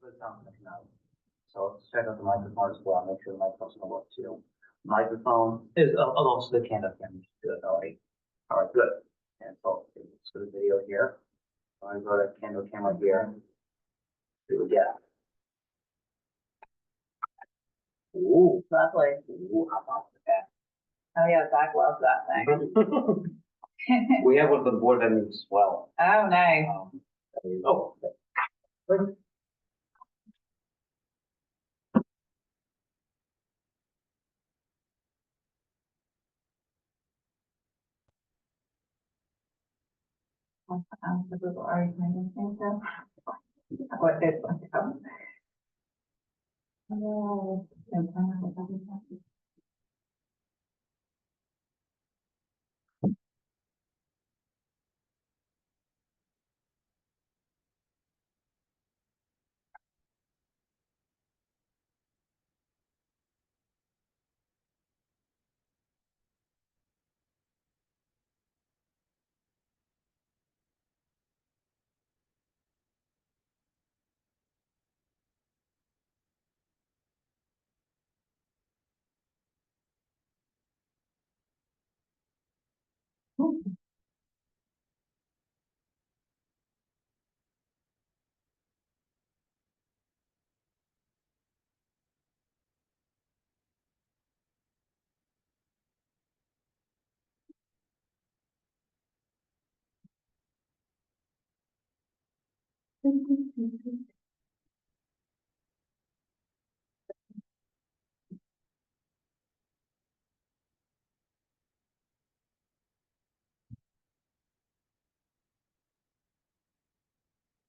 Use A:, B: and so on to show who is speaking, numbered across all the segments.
A: Good sound coming out. So let's check out the microphone as well, make sure the microphone's gonna work too. Microphone is, also the camera can do it already. All right, good. And so let's go to video here. I'm gonna go to camera here. See what we get. Ooh,
B: Lovely.
A: ooh, how about that?
B: Oh yeah, Zach loves that thing.
A: We have one for the board members as well.
B: Oh, nice.
A: There you go. Good.
B: The Google are you making things up? What is one? Oh,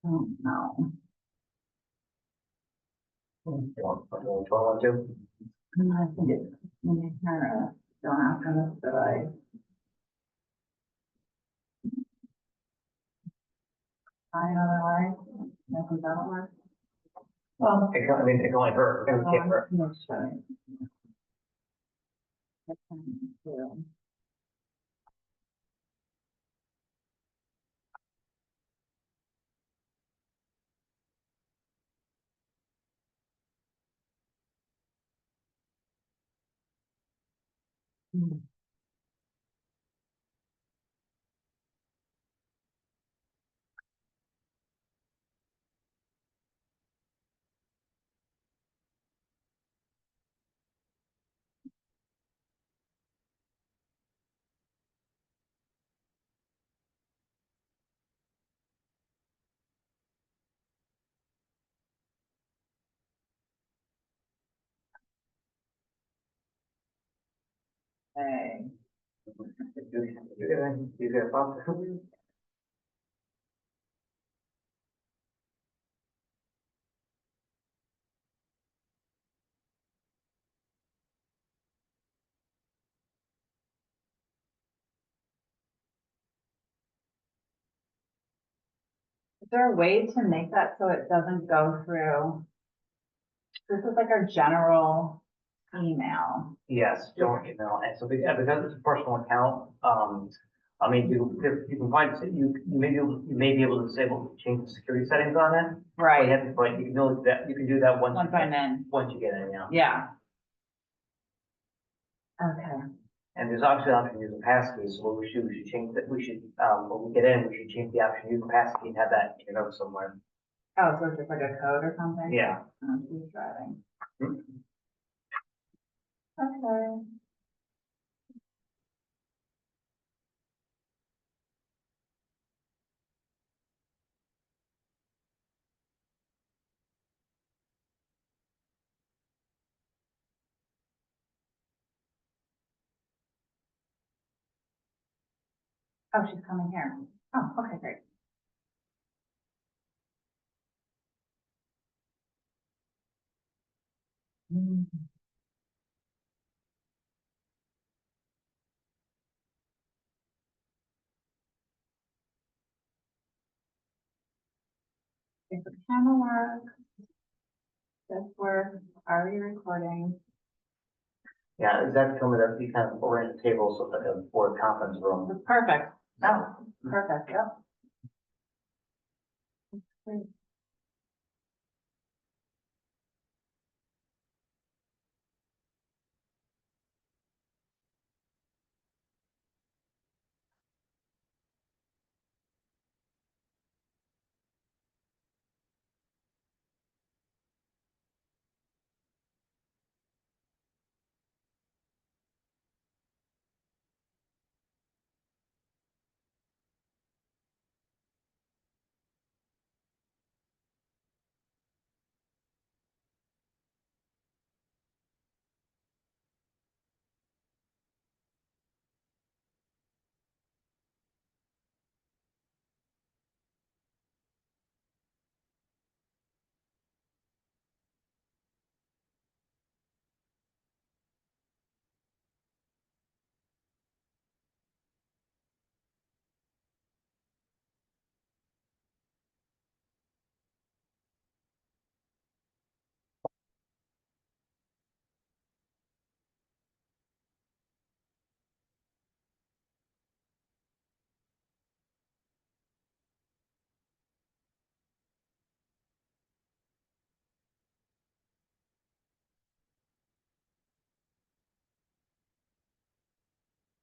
B: oh no.
A: You want to put one too?
B: I think it's kind of don't after this, but I another way. Nothing that'll work. Well,
A: It can, I mean, it can only hurt. It can't hurt.
B: no, sorry. That's fine, too. Hey.
A: You get a pop.
B: Is there a way to make that so it doesn't go through? This is like our general email.
A: Yes, don't email. And so because it's a personal account, I mean, you can find, you may be able to disable, change the security settings on it.
B: Right.
A: But you can know that, you can do that
B: Once I'm in.
A: once you get in, yeah.
B: Yeah. Okay.
A: And there's obviously an option to use a passkey, so what we should change that, when we get in, we should change the option to use a passkey and have that in your notes somewhere.
B: Oh, so it's just like a code or something?
A: Yeah.
B: She's driving.
A: Hmm.
B: Okay. Oh, she's coming here. Oh, okay, great. If the camera works, this works, are you recording?
A: Yeah, Zach told me that you kind of arrange the table so it's like a board conference room.
B: It's perfect. Oh, perfect, yep. Great.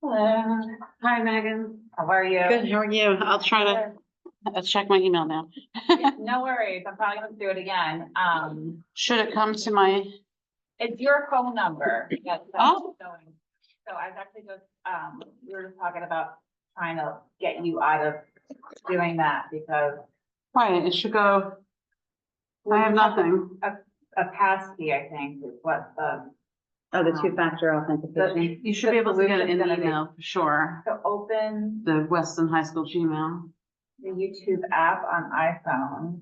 B: Hello,
C: Hi, Megan.
B: how are you?
C: Good, how are you? I'll try to, check my email now.
B: No worries, I'm probably gonna do it again.
C: Should it come to my,
B: It's your phone number. Yes.
C: Oh.
B: So I was actually just, we were just talking about trying to get you out of doing that because
C: right, it should go, I have nothing.
B: a passkey, I think, is what the.
D: Oh, the two-factor authentication.
C: You should be able to get it in
B: solution's gonna be
C: email for sure.
B: To open
C: The Weston High School Gmail.
B: the YouTube app on iPhone.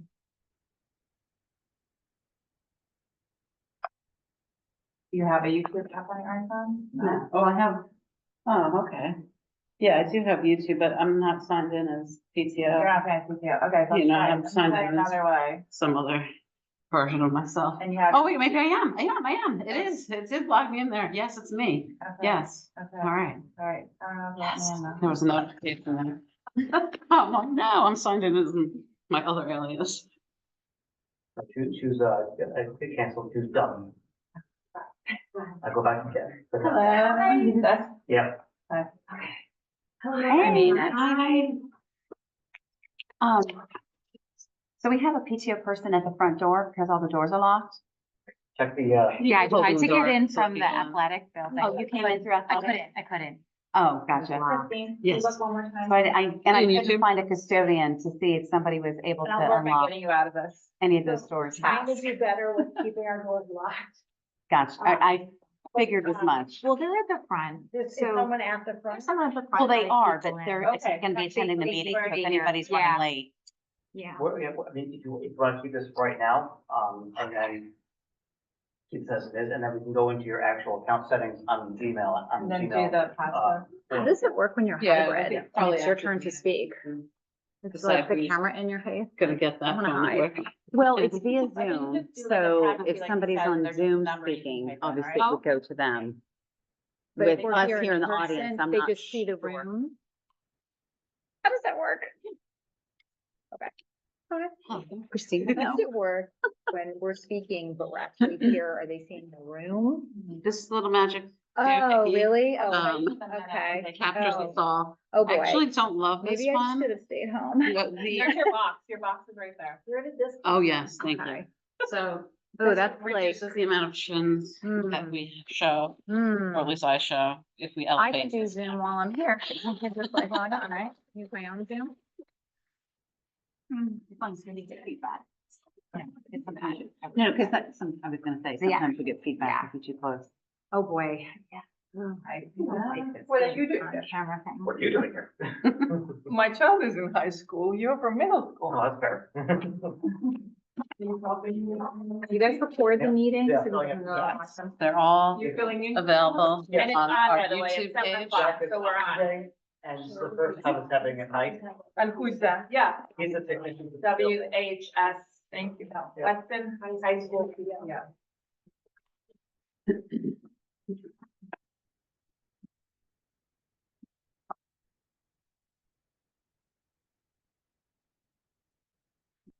B: You have a YouTube app on your iPhone? No.
C: Oh, I have, oh, okay. Yeah, I do have YouTube, but I'm not signed in as
B: You're
C: PTO,
B: not paying PTO. Okay, so
C: You know,
B: try it.
C: I'm signed
B: Try
C: in as-
B: another way.
C: some other version of myself.
B: And you have.
C: Oh, wait, maybe I am. It is. It did log me in there. Yes, it's me.
B: Okay,
C: Yes.
B: Okay,
C: All right.
B: all right. I don't know if that
C: Yes.
B: man,
C: There was a notification there. Oh, no, I'm signed in as my other alias.
A: Choose, cancel, choose done. I go back and get.
B: Hello. That's.
A: Yeah.
D: Hi. So we have a PTO person at the front door because all the doors are locked.
A: Check the,
D: Yeah, I
C: Open
D: tried
C: the
D: to
C: door
D: get in
C: so
D: from the
C: people-
D: athletic building.
B: Oh, you came in
D: through athletic?
B: I couldn't.
D: Oh, gotcha.
B: Christine,
C: Yes.
B: look one more time.
D: So and I
C: You
D: couldn't
C: too?
D: find a custodian to see if somebody was able to
B: And I'll work on
D: unlock
B: getting you out of this.
D: any of those doors.
E: Trying to do better with keeping our doors locked.
D: Gotcha. I figured as much.
E: Well, they're at the front. Is
D: So-
E: someone at the front?
D: Someone at the front. Well, they are, but they're
B: Okay.
D: gonna be attending the meeting, so if
E: Yeah.
D: anybody's running late.
E: Yeah.
A: I mean, if you want to keep this right now, and then keep this as it is, and then we can go into your actual account settings on Gmail, on
B: And then do
A: Gmail.
B: the password.
E: How does it work when you're
C: Yeah,
E: hybrid?
C: I think
E: And
C: probably
E: it's your
C: after
E: turn
C: the-
E: to speak. It's
C: Decide
E: like the
C: who's-
E: camera in your face.
C: Gonna get that
E: I'm gonna
C: phone
E: hide.
C: quick.
D: Well, it's via
B: I think you
D: Zoom,
B: just do like a
D: so
B: package,
D: if
B: like you
D: somebody's
B: said,
D: on
B: there's
D: Zoom
B: numbers you can
D: speaking,
B: type in,
D: obviously
B: right?
D: it would go to them.
E: But
D: With
E: if we're
D: us
E: here
D: here in the
E: person,
D: audience, I'm
E: they
D: not
E: just see the
D: sure.
E: room. How does that work?
D: Christina,
E: How does it work when we're speaking, but we're actually here? Are they seeing the room?
C: This little magic
E: Oh,
C: technique,
E: really? Oh,
C: okay. Captures us all.
E: oh boy.
C: Actually, don't love this
E: Maybe I
C: one.
E: should have stayed home.
B: There's your box. Your box is right there.
E: Where did this?
C: Oh, yes, thank you.
E: Okay.
C: So.
E: Oh,
C: this
E: that's like-
C: reduces the amount of chins that
E: Hmm.
C: we show, or at
E: Hmm.
C: least I show, if we
E: I can
C: elevate.
E: do Zoom while I'm here. I can just like log on, right? Use my own Zoom.
D: As long as we get feedback.
B: Yeah.
D: It's sometimes- No, because that's, I was gonna say, sometimes we get feedback if you're too close.
E: Oh, boy. Yeah.
B: What are you doing
E: On
B: there?
E: camera thing.
A: What are you doing here?
B: My child is in high school. You're from middle school.
A: Oh, that's fair.
E: You guys record the
A: Yeah.
E: meeting?
A: Yeah.
E: So
A: Oh,
E: we
A: yeah.
E: can
A: Yeah.
E: watch them?
C: They're all
B: You're filling in?
C: available
A: Yeah.
B: And it's
C: on
B: on,
C: our
B: by the way,
C: YouTube
B: it's 7
C: page.
B: o'clock, so we're on.
A: And it's the first time it's happening at night.
B: And who's that? Yeah,
A: He's a technician.
B: WHS, thank you. Weston High School. Yeah.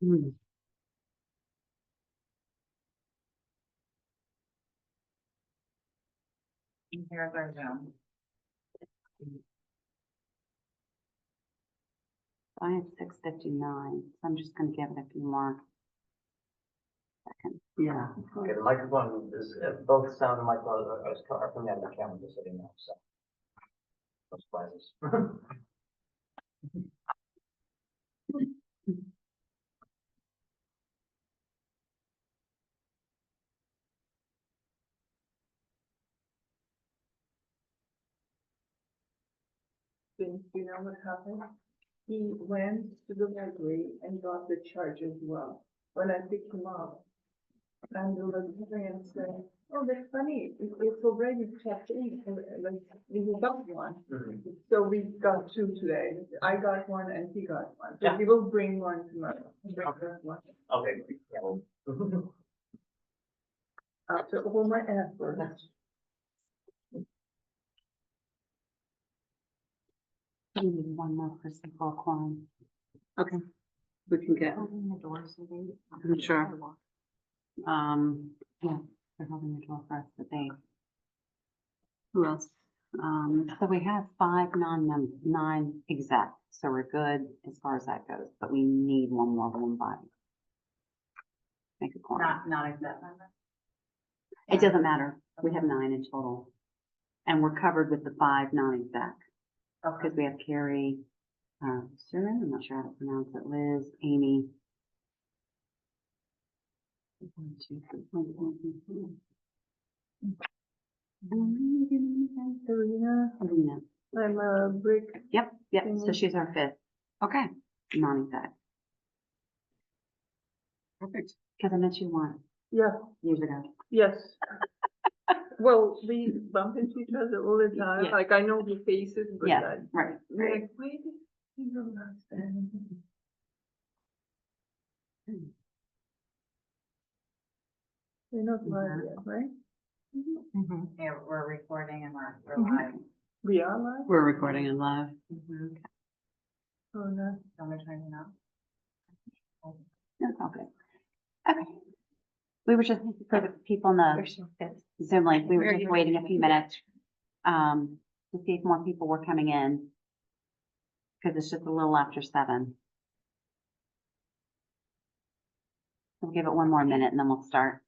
C: Hmm.
B: And here's our Zoom.
D: I have 6:59, so I'm just gonna give it a few more seconds.
C: Yeah.
A: Okay, the microphone is, both sound and microphone are from the other camera just sitting there, so. No surprises.
F: Then you know what happened? He went to the library and got the charge as well. When I picked him up, and the librarian said, "Oh, that's funny. It's already checked in. Like you got one."
A: Mhm.
F: So we got two today. I got one and he got one. So
A: Yeah.
F: he will bring one tomorrow. Bring
A: Okay.
F: that one.
A: Okay, great. Yeah.
F: After all my efforts.
D: We need one more person for a quorum.
C: Okay. We can get,
D: Open the doors, so they-
C: I'm sure.
D: Yeah, they're holding the door for us, but they.
C: Who else?
D: So we have 5 non-exec, so we're good as far as that goes, but we need one more warm body. Make a quorum.
B: Not exact number.
D: It doesn't matter. We have 9 in total. And we're covered with the 5 non-exec.
B: Okay.
D: Because we have Carrie, Surin, I'm not sure how to pronounce it, Liz, Amy. Karina.
F: I'm a brick.
D: Yep, so she's our 5th. Okay, non-exec. Perfect. Because I met you once,
F: Yeah,
D: years ago.
F: yes. Well, we bump into each other all the time.
D: Yeah.
F: Like I know the faces, but
D: Yeah,
F: I,
D: right.
F: like, where did you go last time? You're not live yet, right?
B: Yeah, we're recording and we're
D: Mhm.
B: live.
F: We are live?
C: We're recording in live.
F: Oh, no.
B: Don't we turn it on?
D: That's all good. Okay. We were just, for the people in the Zoom link, we were just waiting a few minutes, to see if more people were coming in. Because it's just a little after 7. We'll give it one more minute and then we'll start.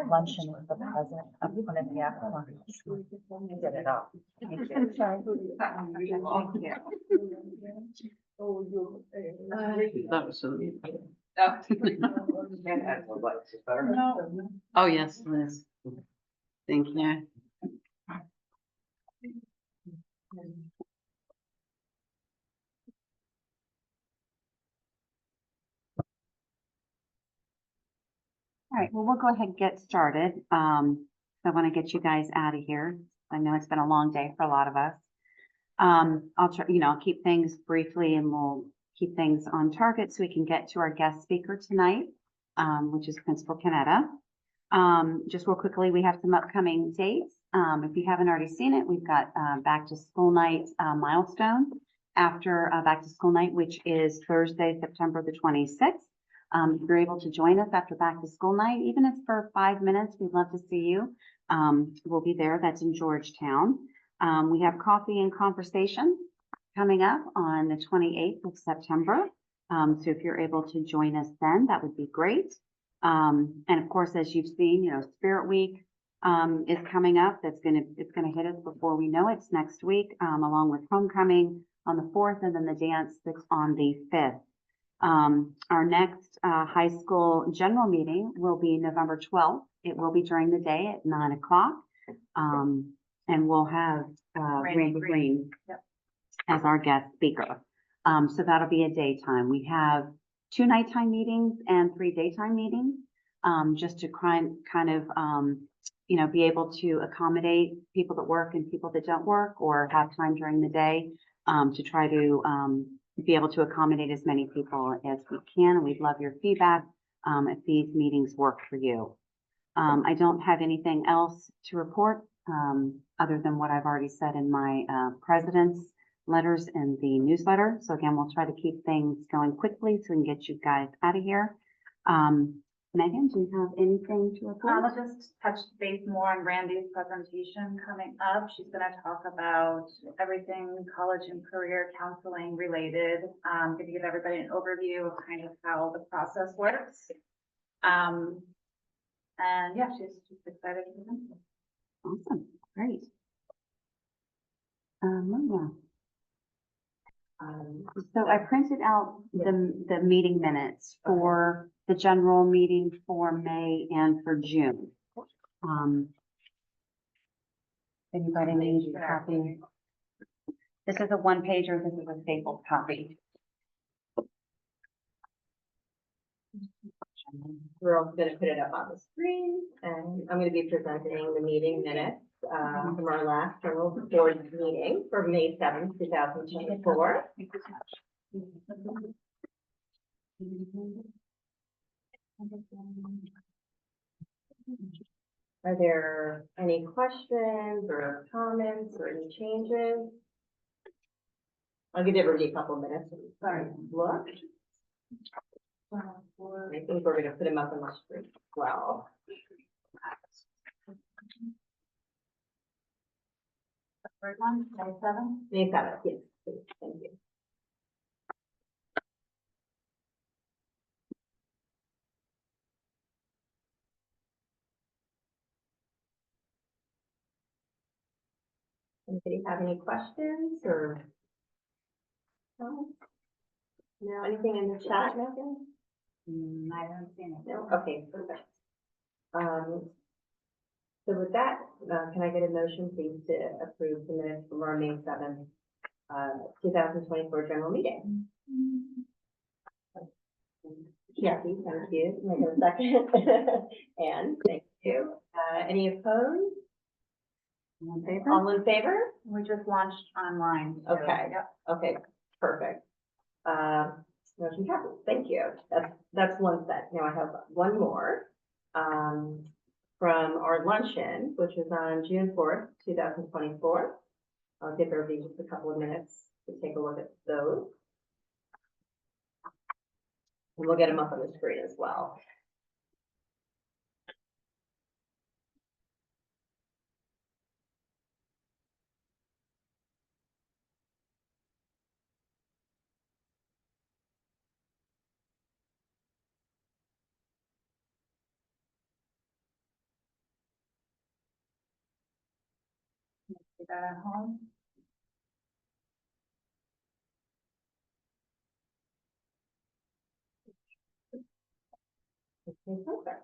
B: Luncheon with the president of Olympia. Get it up. Thank you.
F: Oh, you.
C: That was so.
B: No.
C: Oh, yes, Liz. Thank you.
D: All right, well, we'll go ahead and get started. I want to get you guys out of here. I know it's been a long day for a lot of us. I'll try, I'll keep things briefly and we'll keep things on target so we can get to our guest speaker tonight, which is Principal Conetta. Just real quickly, we have some upcoming dates. If you haven't already seen it, we've got back to school night milestone after back to school night, which is Thursday, September the 26th. If you're able to join us after back to school night, even if it's for 5 minutes, we'd love to see you. We'll be there. That's in Georgetown. We have coffee and conversation coming up on the 28th of September. So if you're able to join us then, that would be great. And of course, as you've seen, Spirit Week is coming up. It's gonna hit us before we know it. It's next week, along with homecoming on the 4th and then the dance on the 5th. Our next high school general meeting will be November 12th. It will be during the day at 9 o'clock. And we'll have Randy Green as our guest speaker. So that'll be a daytime. We have 2 nighttime meetings and 3 daytime meetings, just to kind of, be able to accommodate people that work and people that don't work or have time during the day, to try to be able to accommodate as many people as we can. We'd love your feedback if these meetings work for you. I don't have anything else to report other than what I've already said in my president's letters in the newsletter. So again, we'll try to keep things going quickly so we can get you guys out of here. Megan, do you have anything to report?
B: I'll just touch base more on Randy's presentation coming up. She's going to talk about everything college and career counseling related. Going to give everybody an overview of kind of how the process works. And yeah, she's just excited to present it.
D: Awesome, great. Linda. So I printed out the meeting minutes for the general meeting for May and for June. Anybody need a copy? This is a 1-pager. This is a stapled copy.
G: We're also going to put it up on the screen, and I'm going to be presenting the meeting minutes from our last general board meeting for May 7th, 2024. Are there any questions or comments or any changes? I'll give everybody a couple minutes. Sorry, look. I think we're gonna put them up on the screen as well.
B: First one, May 7th.
G: May 7th, yes, please, thank you. Anybody have any questions or? No? No, anything in the chat, Megan?
B: I don't see anything.
G: No, okay, perfect. So with that, can I get a motion please to approve the minutes from our May 7th, 2024 general meeting? Kathy, thank you. Can I get a second? Anne, thank you. Any opposed?
D: All in favor?
G: All in favor?
B: We just launched online. so,
G: Okay.
B: Yep.
G: Okay, perfect. Motion passes. Thank you. That's one set. Now I have one more. From our luncheon, which was on June 4th, 2024. I'll give everybody just a couple of minutes to take a look at those. And we'll get them up on the screen as well.
B: Do that at home.
G: Okay, perfect.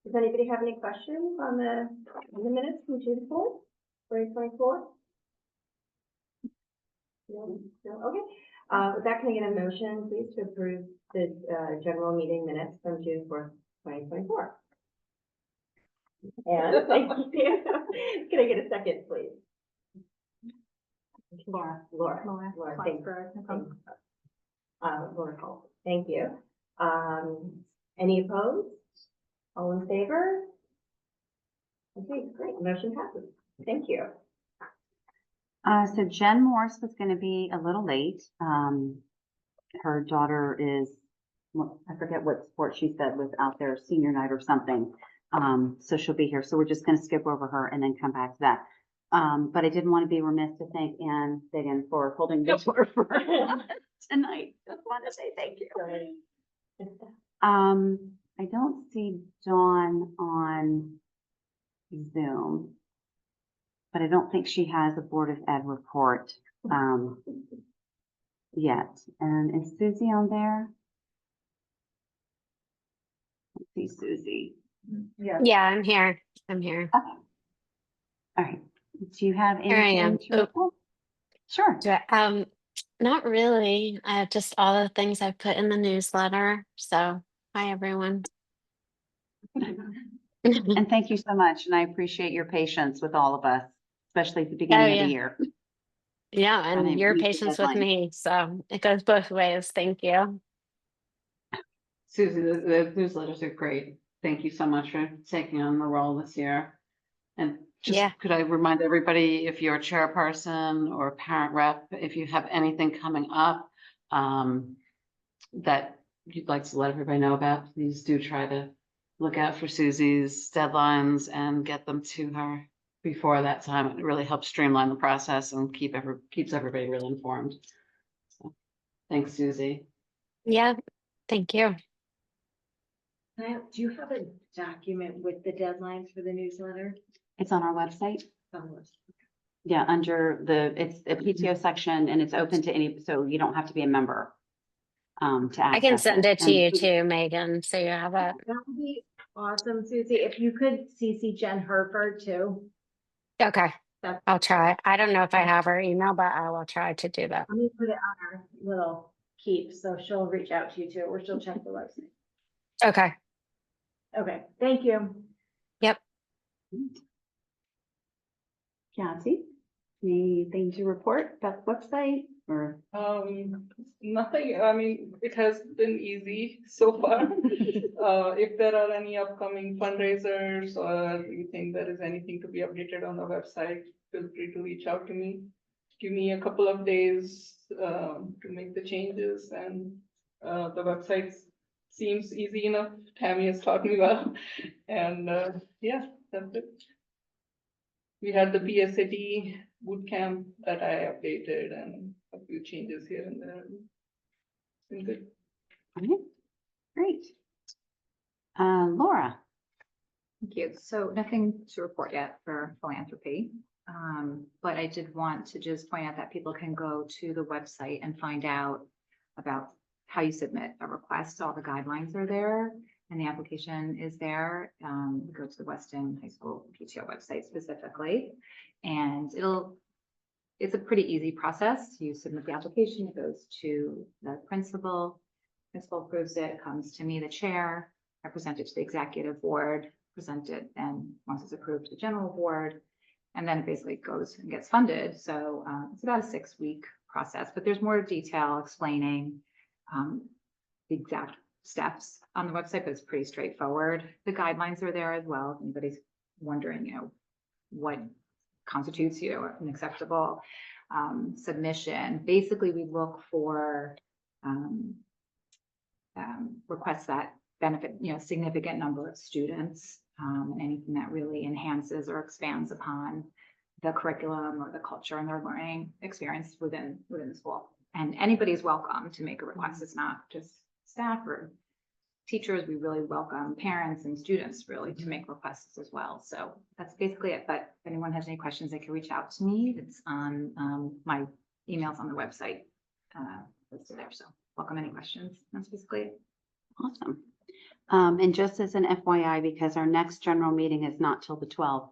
G: Does anybody have any questions on the minutes from June 4th, 2024? No, no, okay. With that, can I get a motion, please, to approve the general meeting minutes from June 4th, 2024? And thank you. Can I get a second, please? Laura, thank you. Laura Cole, thank you. Any opposed? All in favor? Okay, great, motion passes. Thank you.
D: So Jen Morse was going to be a little late. Her daughter is, well, I forget what sport she said was out there, senior night or something. So she'll be here. So we're just going to skip over her and then come back to that. But I didn't want to be remiss to thank Ann Biggin for holding the door for tonight. Just want to say thank you. I don't see Dawn on Zoom, but I don't think she has a Board of Ed report yet. And is Susie on there? Let's see, Susie.
B: Yes.
H: Yeah, I'm here. I'm here.
D: Okay. All right. Do you have
H: Here I am.
D: anything to report? Sure.
H: Not really. Just all the things I've put in the newsletter. So, hi everyone.
D: And thank you so much. And I appreciate your patience with all of us, especially at the beginning of the
H: yeah.
D: year.
H: Yeah,
D: Trying
H: and
D: to
H: your
D: meet the
H: patience with
D: deadline.
H: me. So it goes both ways. Thank you.
C: Susie, the newsletters are great. Thank you so much for taking on the role this year. And just,
H: Yeah.
C: could I remind everybody, if you're a chairperson or a parent rep, if you have anything coming up that you'd like to let everybody know about, please do try to look out for Susie's deadlines and get them to her before that time. It really helps streamline the process and keeps everybody really informed. So, thanks, Susie.
H: Yeah. Thank you.
E: Do you have a document with the deadlines for the newsletter?
D: It's on our website. Yeah, under it's a PTO section and it's open to any, so you don't have to be a member to
H: I can
D: access
H: send it to
D: And
H: you too, Megan. So you have it.
E: That would be awesome, Susie. If you could CC Jen Herford too.
H: Okay.
E: That's-
H: I'll try. I don't know if I have her email, but I will try to do that.
E: Let me put it on our little keep, so she'll reach out to you too, or she'll check the website.
H: Okay.
E: Okay, thank you.
H: Yep.
D: Kathy, anything to report about the website or?
F: Nothing, I mean, it has been easy so far. If there are any upcoming fundraisers or you think there is anything to be updated on the website, feel free to reach out to me. give me a couple of days to make the changes, and the website seems easy enough. Tammy has taught me well, and yeah, that's it. We had the PSAT boot camp that I updated and a few changes here and there. It's been good.
D: Okay, great. Laura,
I: Thank you. So nothing to report yet for philanthropy. But I did want to just point out that people can go to the website and find out about how you submit a request. All the guidelines are there and the application is there. Go to the Weston High School PTO website specifically. And it's a pretty easy process. You submit the application, it goes to the principal approves it, it comes to me, the chair, I present it to the executive board, present it, and once it's approved to the general board, and then it basically goes and gets funded. So it's about a 6-week process, but there's more detail explaining the exact steps on the website, but it's pretty straightforward. The guidelines are there as well. If anybody's wondering, what constitutes, an acceptable submission. Basically, we look for requests that benefit, significant number of students, and anything that really enhances or expands upon the curriculum or the culture and their learning experience within the school. And anybody's welcome to make a request. It's not just staff or teachers. We really welcome parents and students really to make requests as well. So that's basically it. But if anyone has any questions, they can reach out to me. It's on my emails on the website listed there. So welcome any questions. That's basically it.
D: awesome. And just as an FYI, because our next general meeting is not till the 12th,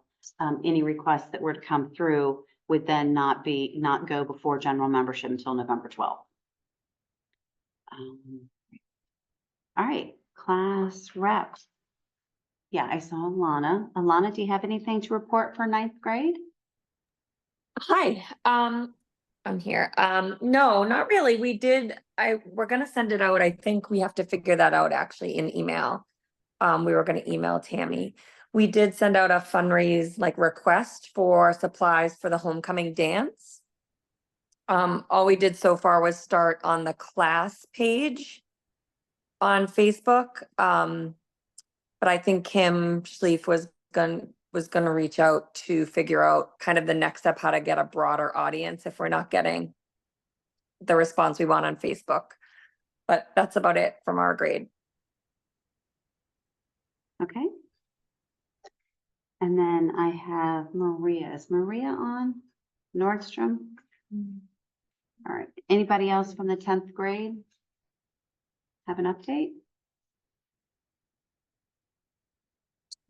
D: any requests that were to come through would then not go before general membership until November 12th. All right, class rep. Yeah, I saw Alana. Alana, do you have anything to report for 9th grade?
J: Hi, I'm here. No, not really. We're gonna send it out. I think we have to figure that out actually in email. We were gonna email Tammy. We did send out a fundraise request for supplies for the homecoming dance. All we did so far was start on the class page on Facebook. But I think Kim Schlief was gonna reach out to figure out kind of the next step, how to get a broader audience if we're not getting the response we want on Facebook. But that's about it from our grade.
D: Okay. And then I have Maria. Is Maria on? Nordstrom? All right. Anybody else from the 10th grade have an update?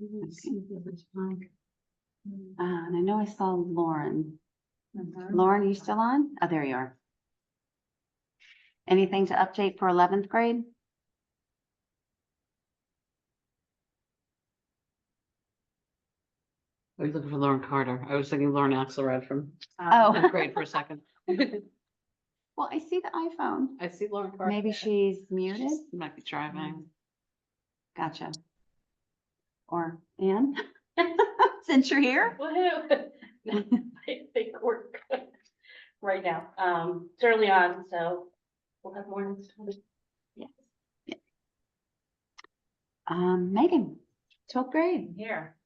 D: Okay. And I know I saw Lauren. Lauren, you still on? Oh, there you are. Anything to update for 11th grade?
C: I was looking for Lauren Carter. I was thinking Lauren Axelrod from
D: Oh.
C: 10th grade for a second.
D: Well, I see the iPhone.
C: I see Lauren Carter.
D: Maybe she's muted.
C: Might be driving.
D: Gotcha. Or Ann, since you're here.
K: Woohoo! They work right now. It's early on, so we'll have more next time.
D: Yes. Yeah. Megan, 12th grade.
B: Here.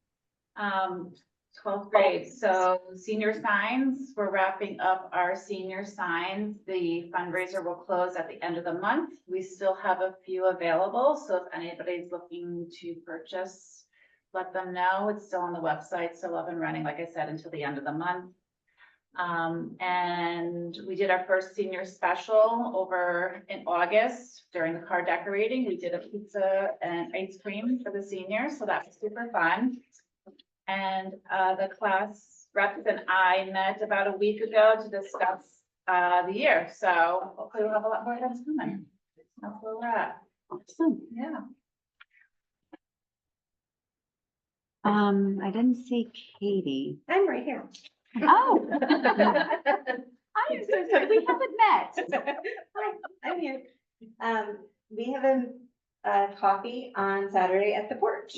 B: 12th grade, so senior signs, we're wrapping up our senior signs. The fundraiser will close at the end of the month. We still have a few available, so if anybody's looking to purchase, let them know. It's still on the website, still up and running, like I said, until the end of the month. And we did our first senior special over in August during the car decorating. We did a pizza and ice cream for the seniors, so that was super fun. And the class reps and I met about a week ago to discuss the year. So hopefully we'll have a lot more events coming. That's where we're at.
D: Awesome.
B: Yeah.
D: I didn't see Katie.
G: I'm right here.
D: Oh. I am so sorry. We haven't met.
G: Hi, I'm here. We have a coffee on Saturday at the porch.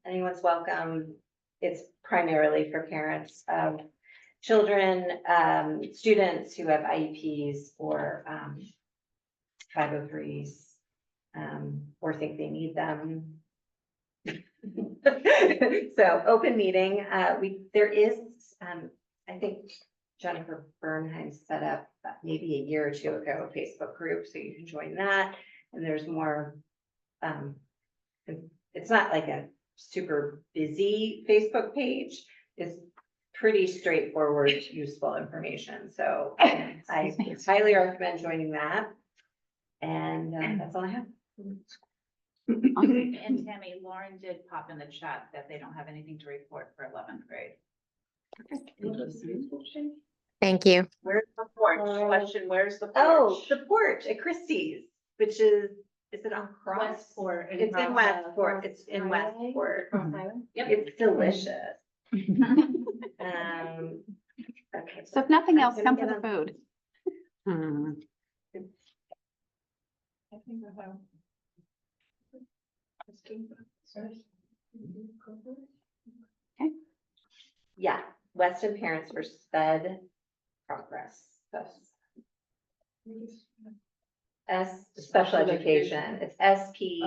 G: Anyone's welcome. It's primarily for parents of children, students who have IEPs or 503s, or think they need them. So open meeting, there is, I think Jennifer Bernheim set up maybe a year or two ago, a Facebook group, so you can join that. And there's more, it's not like a super busy Facebook page. It's pretty straightforward, useful information. So I highly recommend joining that. And that's all I have.
B: And Tammy, Lauren did pop in the chat that they don't have anything to report for 11th grade.
H: Thank you.
B: Where's the porch? Question, where's the porch?
G: Oh, the porch at Christie's, which is it on Cross?
B: Westport.
G: It's in Westport. It's in Westport.
B: Yep.
G: It's delicious. Okay.
D: So if nothing else,
G: I'm
D: come
G: gonna
D: for the
G: get
D: food.
C: Hmm.
F: I think I have.
G: Yeah, Weston Parents for Sped Progress. Special education. It's SP,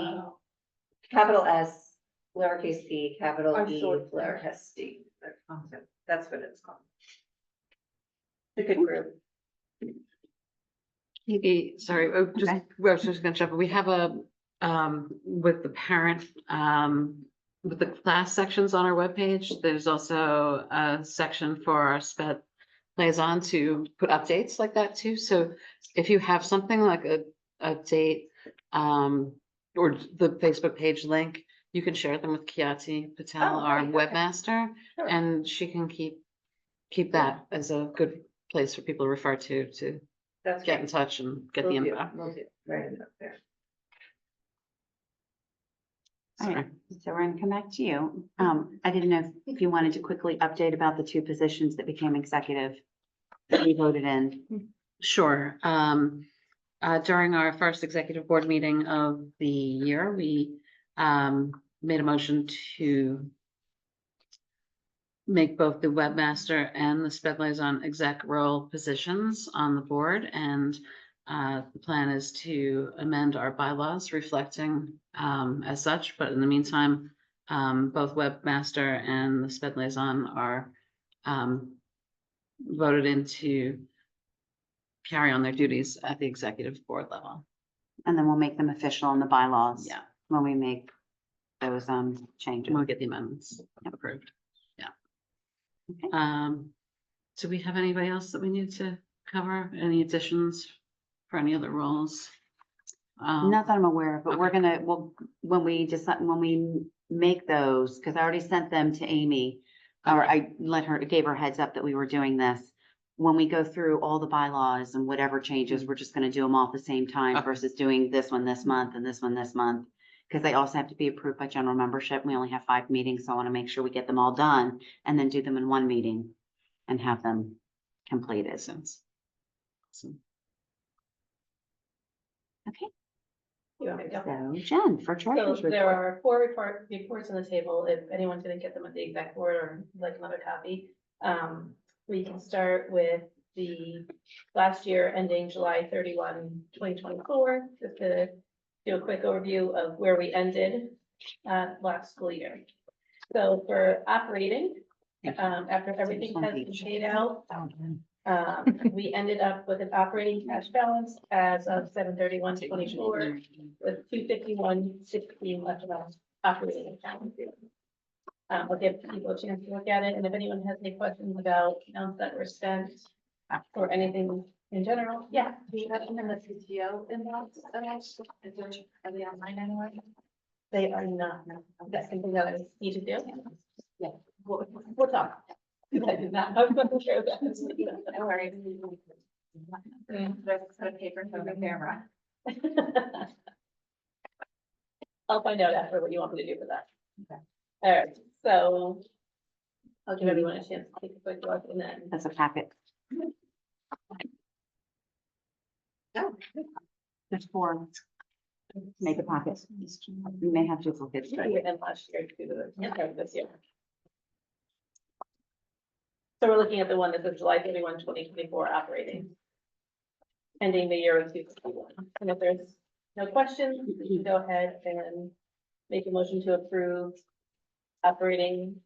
G: capital S, lowercase p, capital E, lowercase d. That's what it's called. It's a good group.
C: Maybe, sorry, just,
D: Okay.
C: I was just gonna jump, we have a, with the parent, with the class sections on our webpage, there's also a section for our sped liaison to put updates like that too. So if you have something like a date, or the Facebook page link, you can share them with Kiati Patel,
G: Oh,
C: our
G: great, okay.
C: webmaster,
G: Sure.
C: and she can keep that as a good place for people to refer to
G: That's
C: get in
G: great.
C: touch and get the
G: Will do,
C: info.
G: will do. Right up there.
D: All
C: Sorry.
D: right, so we're gonna come back to you. I didn't know if you wanted to quickly update about the two positions that became executive that we voted in.
C: Sure. During our first executive board meeting of the year, we made a motion to make both the webmaster and the sped liaison exec role positions on the board, and the plan is to amend our bylaws reflecting as such, but in the meantime, both webmaster and the sped liaison are voted in to carry on their duties at the executive board level.
D: And then we'll make them official in the bylaws.
C: Yeah,
D: When we make those changes.
C: we'll get the amendments approved. Yeah.
D: Okay.
C: Do we have anybody else that we need to cover? Any additions for any other roles?
D: Not that I'm aware of, but we're
C: okay.
D: gonna, when we decide, when we make those, because I already sent them to Amy, or I gave her heads up that we were doing this. When we go through all the bylaws and whatever changes, we're just gonna do them all at the same time
C: Okay.
D: versus doing this one this month and this one this month. Because they also have to be approved by general membership. We only have 5 meetings, so I want to make sure we get them all done and then do them in one meeting and have them completed.
C: Sense. Awesome.
D: Okay,
K: You want me to go?
D: so Jen, for
K: So
D: treasurer's
K: there
D: report.
K: are 4 reports on the table. If anyone didn't get them at the exec board or like another copy, we can start with the last year ending July 31, 2024, just to do a quick overview of where we ended last school year. So for operating, after everything has been paid out, we ended up with an operating cash balance as of 7/31/24 with 251.16 left of our operating account. I'll give people a chance to look at it, and if anyone has any questions about amounts that were spent or anything in general, yeah.
B: Do you have them in the PTO inbox? Are they online anywhere?
K: They are not. That's something that I need to do. Yeah, we'll talk. I did not, I was going to share that.
B: No worries. There's a paper for the camera.
K: I'll find out after what you want me to do for that. Okay. All right, so I'll give everyone a chance to take a quick look and then.
D: That's a packet.
G: Oh,
D: There's 4. Make a packet. You may have duplicates.
K: And last year to the, this year. So we're looking at the one that says July 31, 2024 operating. Ending the year with 251. And if there's no questions, we can go ahead and make a motion to approve operating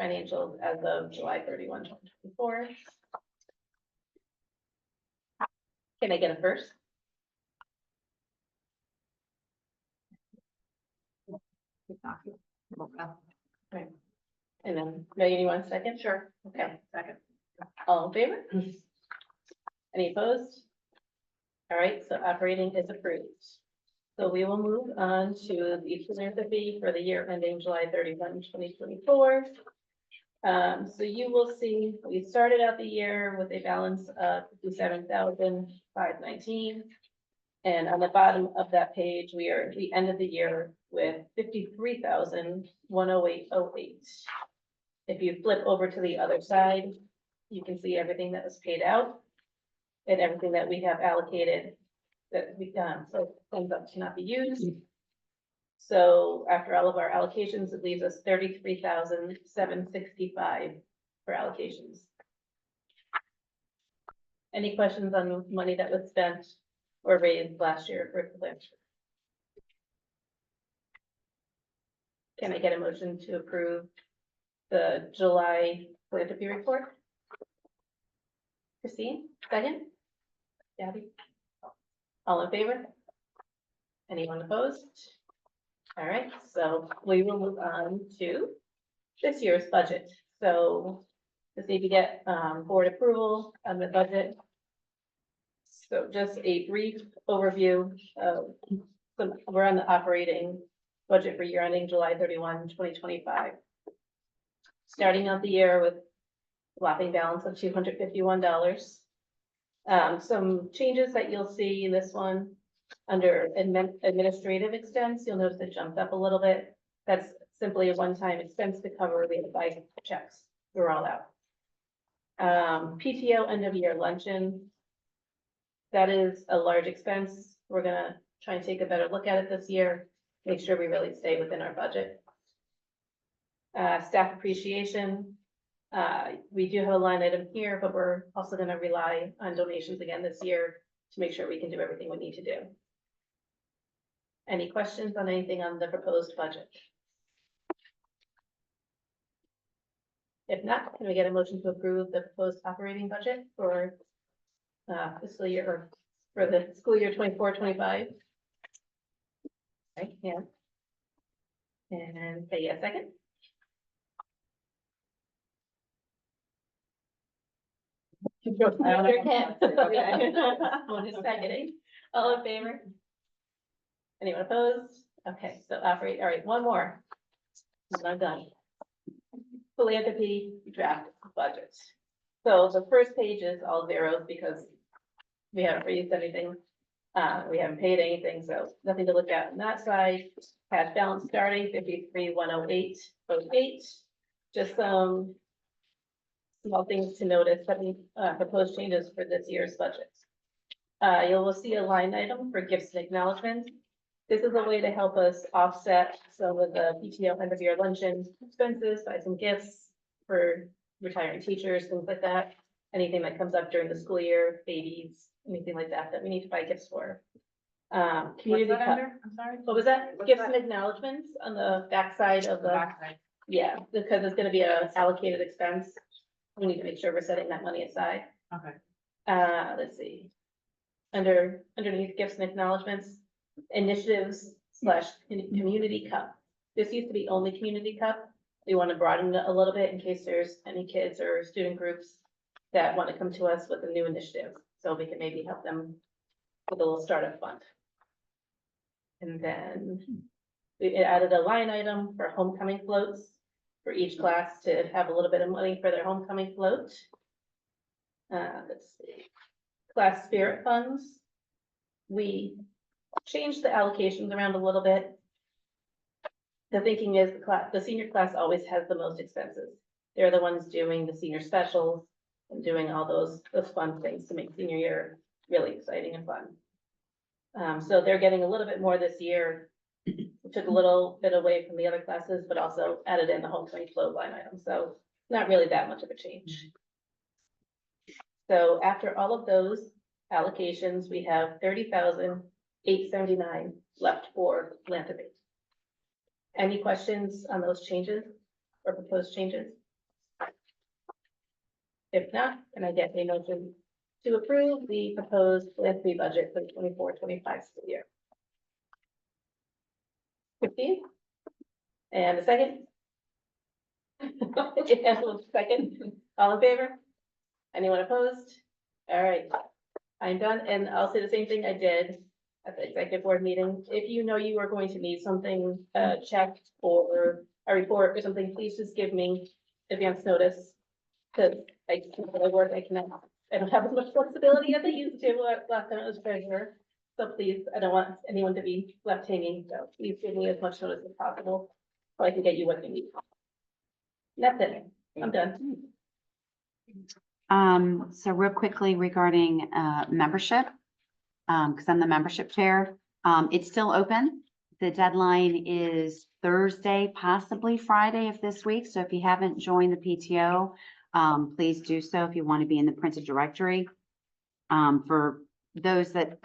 K: financials as of July 31, 2024. Can I get a first? And then, Megan, you want a second? Sure. Okay, second. All in favor? Any opposed? All right, so operating is approved. So we will move on to the philanthropy for the year ending July 31, 2024. So you will see, we started out the year with a balance of 57,519. And on the bottom of that page, we ended the year with 53,108.08. If you flip over to the other side, you can see everything that was paid out and everything that we have allocated that we've done, so ends up to not be used. So after all of our allocations, it leaves us 33,765 for allocations. Any questions on the money that was spent or raised last year for philanthropy? Can I get a motion to approve the July philanthropy report? Christine, second? Gabby? All in favor? Anyone opposed? All right, so we will move on to this year's budget. So just need to get board approval on the budget. So just a brief overview of we're on the operating budget for year ending July 31, 2025. Starting out the year with whopping balance of $251. Some changes that you'll see in this one under administrative expense, you'll notice it jumped up a little bit. That's simply a one-time expense to cover the bike checks. We're all out. PTO end of year luncheon. That is a large expense. We're gonna try and take a better look at it this year. Make sure we really stay within our budget. Staff appreciation. We do have a line item here, but we're also gonna rely on donations again this year to make sure we can do everything we need to do. Any questions on anything on the proposed budget? If not, can we get a motion to approve the proposed operating budget for fiscal year, or for the school year 24-25? Right, yeah. And say a second. I don't know. Okay. One is seconding. All in favor? Anyone opposed? Okay, so operate, all right, one more. I'm done. Philanthropy draft budget. So the first page is all zeros because we haven't raised anything. We haven't paid anything, so nothing to look at on that side. Cash balance starting 53,108.08. Just some small things to notice that we proposed changes for this year's budget. You will see a line item for gifts and acknowledgements. This is a way to help us offset some of the PTO end of year luncheon expenses, buy some gifts for retiring teachers, things like that. Anything that comes up during the school year, babies, anything like that, that we need to buy gifts for. Community
B: What's that
K: cup.
B: under? I'm sorry.
K: What was that? Gifts and acknowledgements on the backside of the.
B: Backside.
K: Yeah, because it's gonna be a allocated expense. We need to make sure we're setting that money aside.
B: Okay.
K: Let's see. Underneath gifts and acknowledgements, initiatives / community cup. This used to be only community cup. We want to broaden it a little bit in case there's any kids or student groups that want to come to us with a new initiative. So we can maybe help them with a little startup fund. And then we added a line item for homecoming floats for each class to have a little bit of money for their homecoming float. Let's see. Class spirit funds. We changed the allocations around a little bit. The thinking is the senior class always has the most expenses. They're the ones doing the senior specials and doing all those fun things to make senior year really exciting and fun. So they're getting a little bit more this year. We took a little bit away from the other classes, but also added in the homecoming float line item. So not really that much of a change. So after all of those allocations, we have 30,879 left for philanthropy. Any questions on those changes or proposed changes? If not, can I get a motion to approve the proposed philanthropy budget for the 24-25 school year? 15? And a second? Angela, second. All in favor? Anyone opposed? All right, I'm done, and I'll say the same thing I did at the executive board meeting. If you know you are going to need something checked or a report or something, please just give me advance notice. Cause I work, I don't have as much flexibility as I used to last time I was treasurer. So please, I don't want anyone to be left hanging, so please give me as much notice as possible, so I can get you what you need. That's it, I'm done.
D: So real quickly regarding, membership, because I'm the membership chair, it's still open. The deadline is Thursday, possibly Friday of this week. So if you haven't joined the PTO, please do so if you want to be in the printed directory. For those that,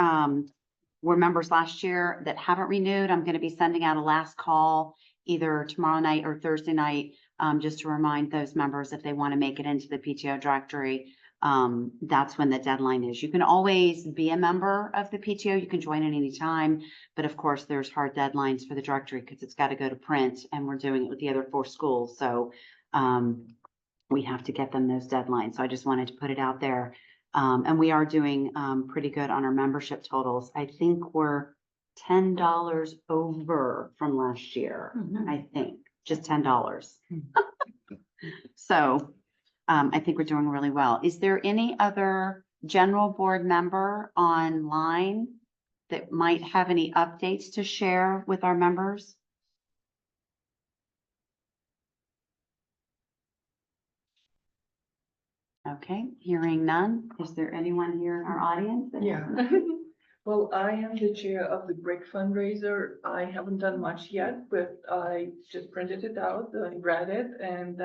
D: were members last year that haven't renewed, I'm going to be sending out a last call either tomorrow night or Thursday night, just to remind those members if they want to make it into the PTO directory. That's when the deadline is. You can always be a member of the PTO. You can join at any time, but of course there's hard deadlines for the directory because it's got to go to print, and we're doing it with the other 4 schools. So, we have to get them those deadlines. So I just wanted to put it out there. And we are doing, pretty good on our membership totals. I think we're $10 over from last year. I think just $10. So, I think we're doing really well. Is there any other general board member online that might have any updates to share with our members? Okay, hearing none. Is there anyone here in our audience?
F: Yeah. Well, I am the chair of the BRIC fundraiser. I haven't done much yet, but I just printed it out, I read it, and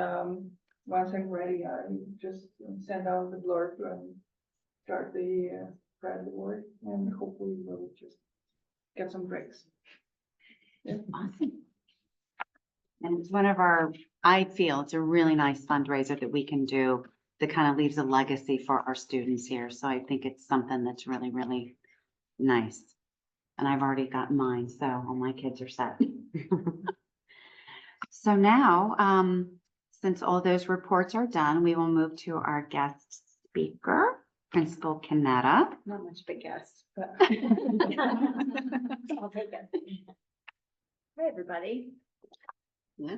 F: once I'm ready, I just send out the blurb and start the grad award, and hopefully we'll just get some breaks. Yeah.
D: Awesome. And it's one of our, I feel it's a really nice fundraiser that we can do that kind of leaves a legacy for our students here. So I think it's something that's really, really nice. And I've already got mine, so all my kids are set. So now, since all those reports are done, we will move to our guest speaker, Principal Conetta.
E: Not much of a guess, but. I'll take it. Hi, everybody.
D: Yeah.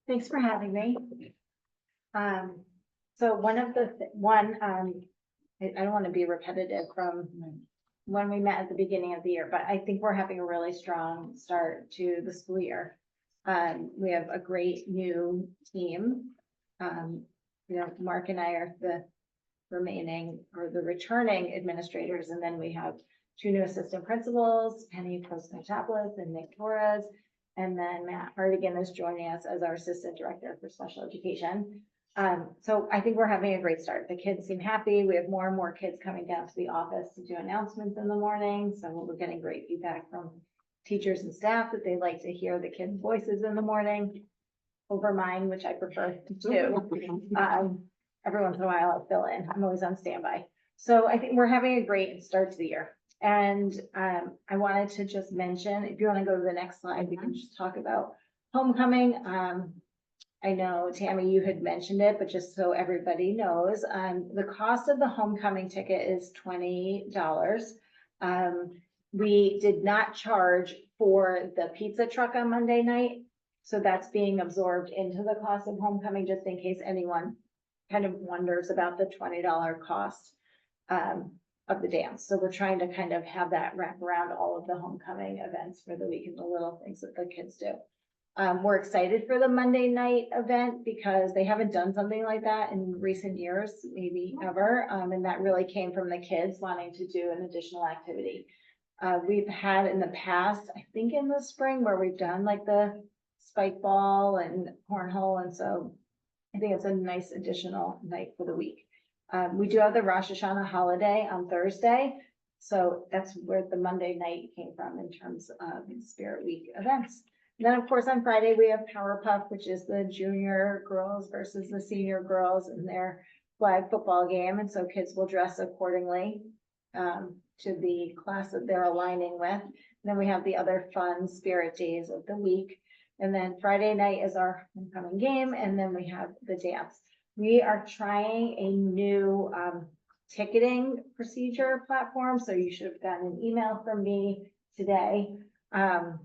E: Thanks for having me. So one of the, I don't want to be repetitive from when we met at the beginning of the year, but I think we're having a really strong start to the school year. We have a great new team. Mark and I are the remaining or the returning administrators, and then we have 2 new assistant principals, Penny Postman-Chaplis and Nick Torres, and then Matt Hardigan is joining us as our assistant director for special education. So I think we're having a great start. The kids seem happy. We have more and more kids coming down to the office to do announcements in the morning. So we're getting great feedback from teachers and staff that they like to hear the kids' voices in the morning over mine, which I prefer to do. Every once in a while I'll fill in. I'm always on standby. So I think we're having a great start to the year. And I wanted to just mention, if you want to go to the next slide, we can just talk about homecoming. I know, Tammy, you had mentioned it, but just so everybody knows, the cost of the homecoming ticket is $20. We did not charge for the pizza truck on Monday night. So that's being absorbed into the cost of homecoming, just in case anyone kind of wonders about the $20 cost of the dance. So we're trying to kind of have that wrap around all of the homecoming events for the week and the little things that the kids do. We're excited for the Monday night event because they haven't done something like that in recent years, maybe ever. And that really came from the kids wanting to do an additional activity. We've had in the past, I think in the spring, where we've done like the spike ball and cornhole, and so I think it's a nice additional night for the week. We do have the Rosh Hashanah holiday on Thursday, so that's where the Monday night came from in terms of Spirit Week events. And then, of course, on Friday, we have Power Puff, which is the junior girls versus the senior girls in their flag football game, and so kids will dress accordingly to the class that they're aligning with. And then we have the other fun spirit days of the week. And then Friday night is our homecoming game, and then we have the dance. We are trying a new ticketing procedure platform, so you should have gotten an email from me today. I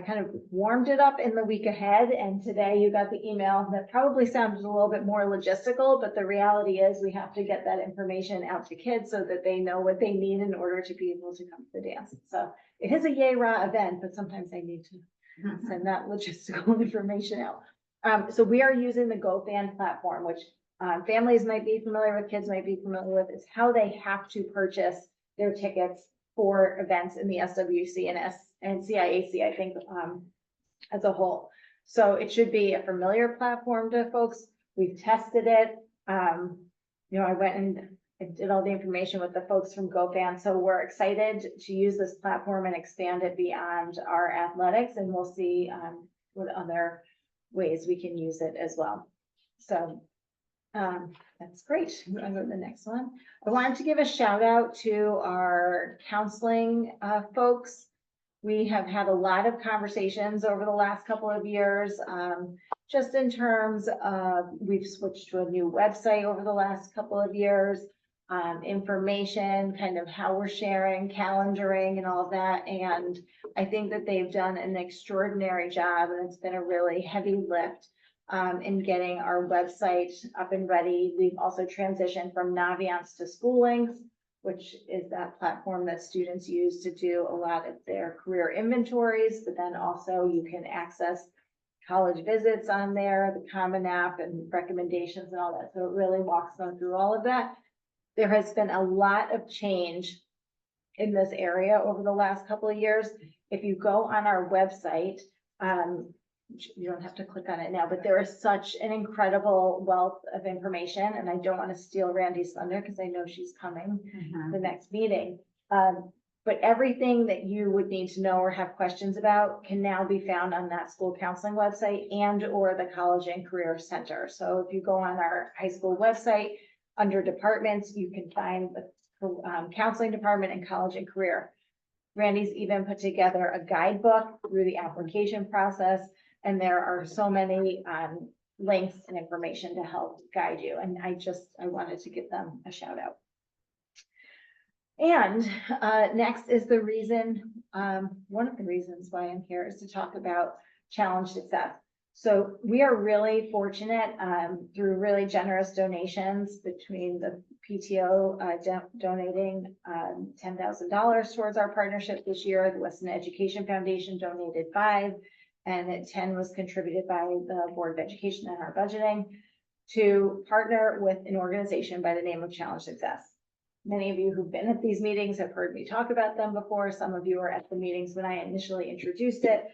E: kind of warmed it up in the week ahead, and today you got the email that probably sounded a little bit more logistical, but the reality is we have to get that information out to kids so that they know what they need in order to be able to come to the dance. So it is a yay rah event, but sometimes I need to send that logistical information out. So we are using the GoFan platform, which families might be familiar with, kids might be familiar with. It's how they have to purchase their tickets for events in the SWC and CIAC, I think, as a whole. So it should be a familiar platform to folks. We've tested it. You know, I went and did all the information with the folks from GoFan. So we're excited to use this platform and expand it beyond our athletics, and we'll see what other ways we can use it as well. So that's great. I'll go to the next one. I wanted to give a shout out to our counseling folks. We have had a lot of conversations over the last couple of years, just in terms of, we've switched to a new website over the last couple of years, information, kind of how we're sharing, calendaring and all of that. And I think that they've done an extraordinary job, and it's been a really heavy lift in getting our website up and ready. We've also transitioned from Naviance to Schoolings, which is that platform that students use to do a lot of their career inventories, but then also you can access college visits on there, the Common App and recommendations and all that. So it really walks them through all of that. There has been a lot of change in this area over the last couple of years. If you go on our website, you don't have to click on it now, but there is such an incredible wealth of information, and I don't want to steal Randy's thunder because I know she's coming the next meeting. But everything that you would need to know or have questions about can now be found on that school counseling website and or the College and Career Center. So if you go on our high school website, under departments, you can find the counseling department and college and career. Randy's even put together a guidebook through the application process, and there are so many links and information to help guide you. And I wanted to give them a shout out. And next is the reason, one of the reasons why I'm here is to talk about challenge success. So we are really fortunate through really generous donations between the PTO donating $10,000 towards our partnership this year. The Weston Education Foundation donated $5,000, and 10 was contributed by the Board of Education and our budgeting to partner with an organization by the name of Challenge Success. Many of you who've been at these meetings have heard me talk about them before. Some of you were at the meetings when I initially introduced it.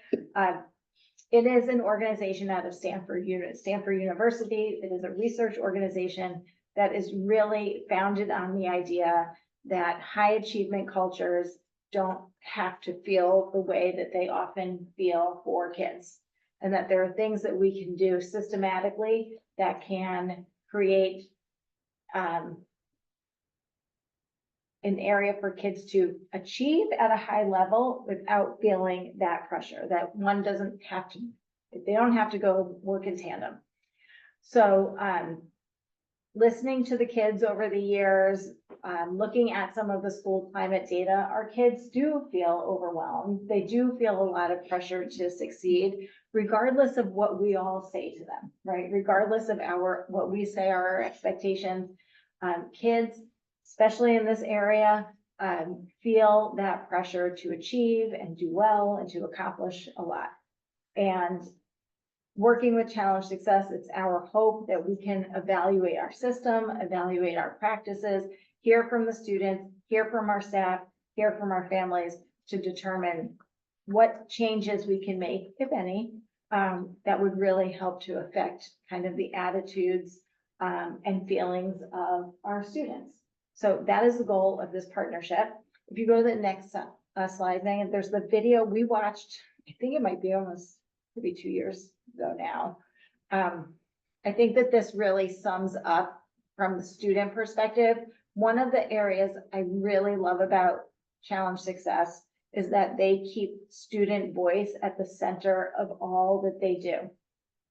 E: It is an organization out of Stanford University. It is a research organization that is really founded on the idea that high achievement cultures don't have to feel the way that they often feel for kids, and that there are things that we can do systematically that can create an area for kids to achieve at a high level without feeling that pressure, that one doesn't have to, they don't have to go work in tandem. So listening to the kids over the years, looking at some of the school climate data, our kids do feel overwhelmed. They do feel a lot of pressure to succeed, regardless of what we all say to them, right? Regardless of what we say are our expectations. Kids, especially in this area, feel that pressure to achieve and do well and to accomplish a lot. And working with Challenge Success, it's our hope that we can evaluate our system, evaluate our practices, hear from the students, hear from our staff, hear from our families to determine what changes we can make, if any, that would really help to affect kind of the attitudes and feelings of our students. So that is the goal of this partnership. If you go to the next slide, then there's the video we watched. I think it might be almost maybe 2 years ago now. I think that this really sums up from the student perspective. One of the areas I really love about Challenge Success is that they keep student voice at the center of all that they do.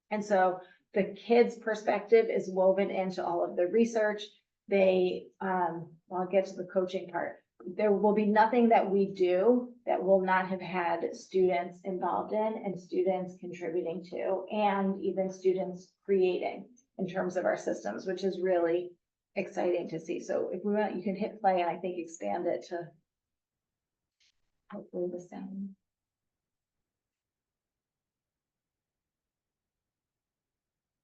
E: And so the kids' perspective is woven into all of the research. I'll get to the coaching part. There will be nothing that we do that will not have had students involved in and students contributing to, and even students creating in terms of our systems, which is really exciting to see. So if we want, you can hit play and I think expand it to hopefully the sound.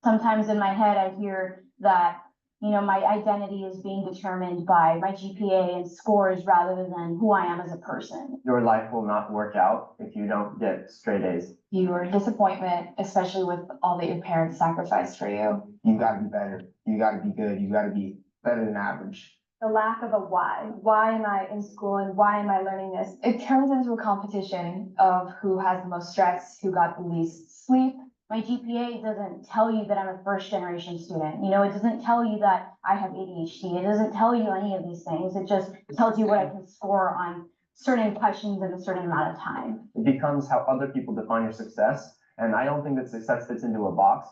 L: Sometimes in my head, I hear that, you know, my identity is being determined by my GPA and scores rather than who I am as a person.
M: Your life will not work out if you don't get straight A's.
L: Your disappointment, especially with all that your parents sacrificed for you.
M: You gotta be better. You gotta be good. You gotta be better than average.
L: The lack of a why. Why am I in school and why am I learning this? It turns into a competition of who has the most stress, who got the least sleep. My GPA doesn't tell you that I'm a first generation student. You know, it doesn't tell you that I have ADHD. It doesn't tell you any of these things. It just tells you what I can score on certain questions in a certain amount of time.
M: It becomes how other people define your success. And I don't think that success fits into a box.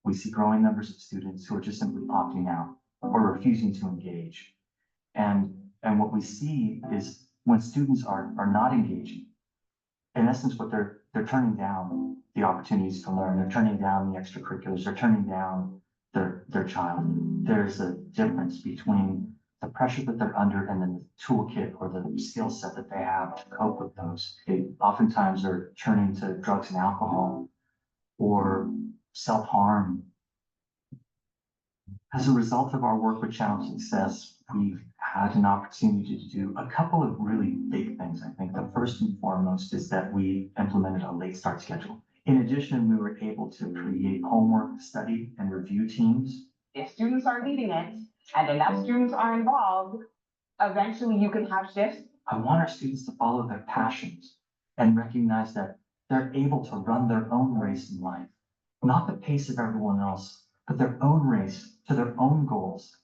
N: We see growing numbers of students who are just simply opting out or refusing to engage. And what we see is when students are not engaging, in essence, what they're turning down the opportunities to learn, they're turning down the extracurriculars, they're turning down their child. There's a difference between the pressure that they're under and then the toolkit or the skill set that they have to cope with those. They oftentimes are turning to drugs and alcohol or self-harm. As a result of our work with Challenge Success, we've had an opportunity to do a couple of really big things. I think the first and foremost is that we implemented a late start schedule. In addition, we were able to create homework, study, and review teams.
L: If students are leading it and enough students are involved, eventually you can have shifts.
N: I want our students to follow their passions and recognize that they're able to run their own race in life, not the pace of everyone else, but their own race to their own goals.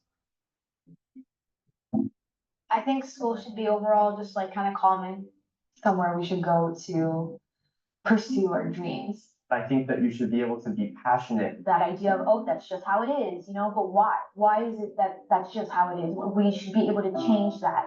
L: I think school should be overall just like kind of common, somewhere we should go to pursue our dreams.
M: I think that you should be able to be passionate.
L: That idea of, oh, that's just how it is, you know, but why? Why is it that that's just how it is? We should be able to change that.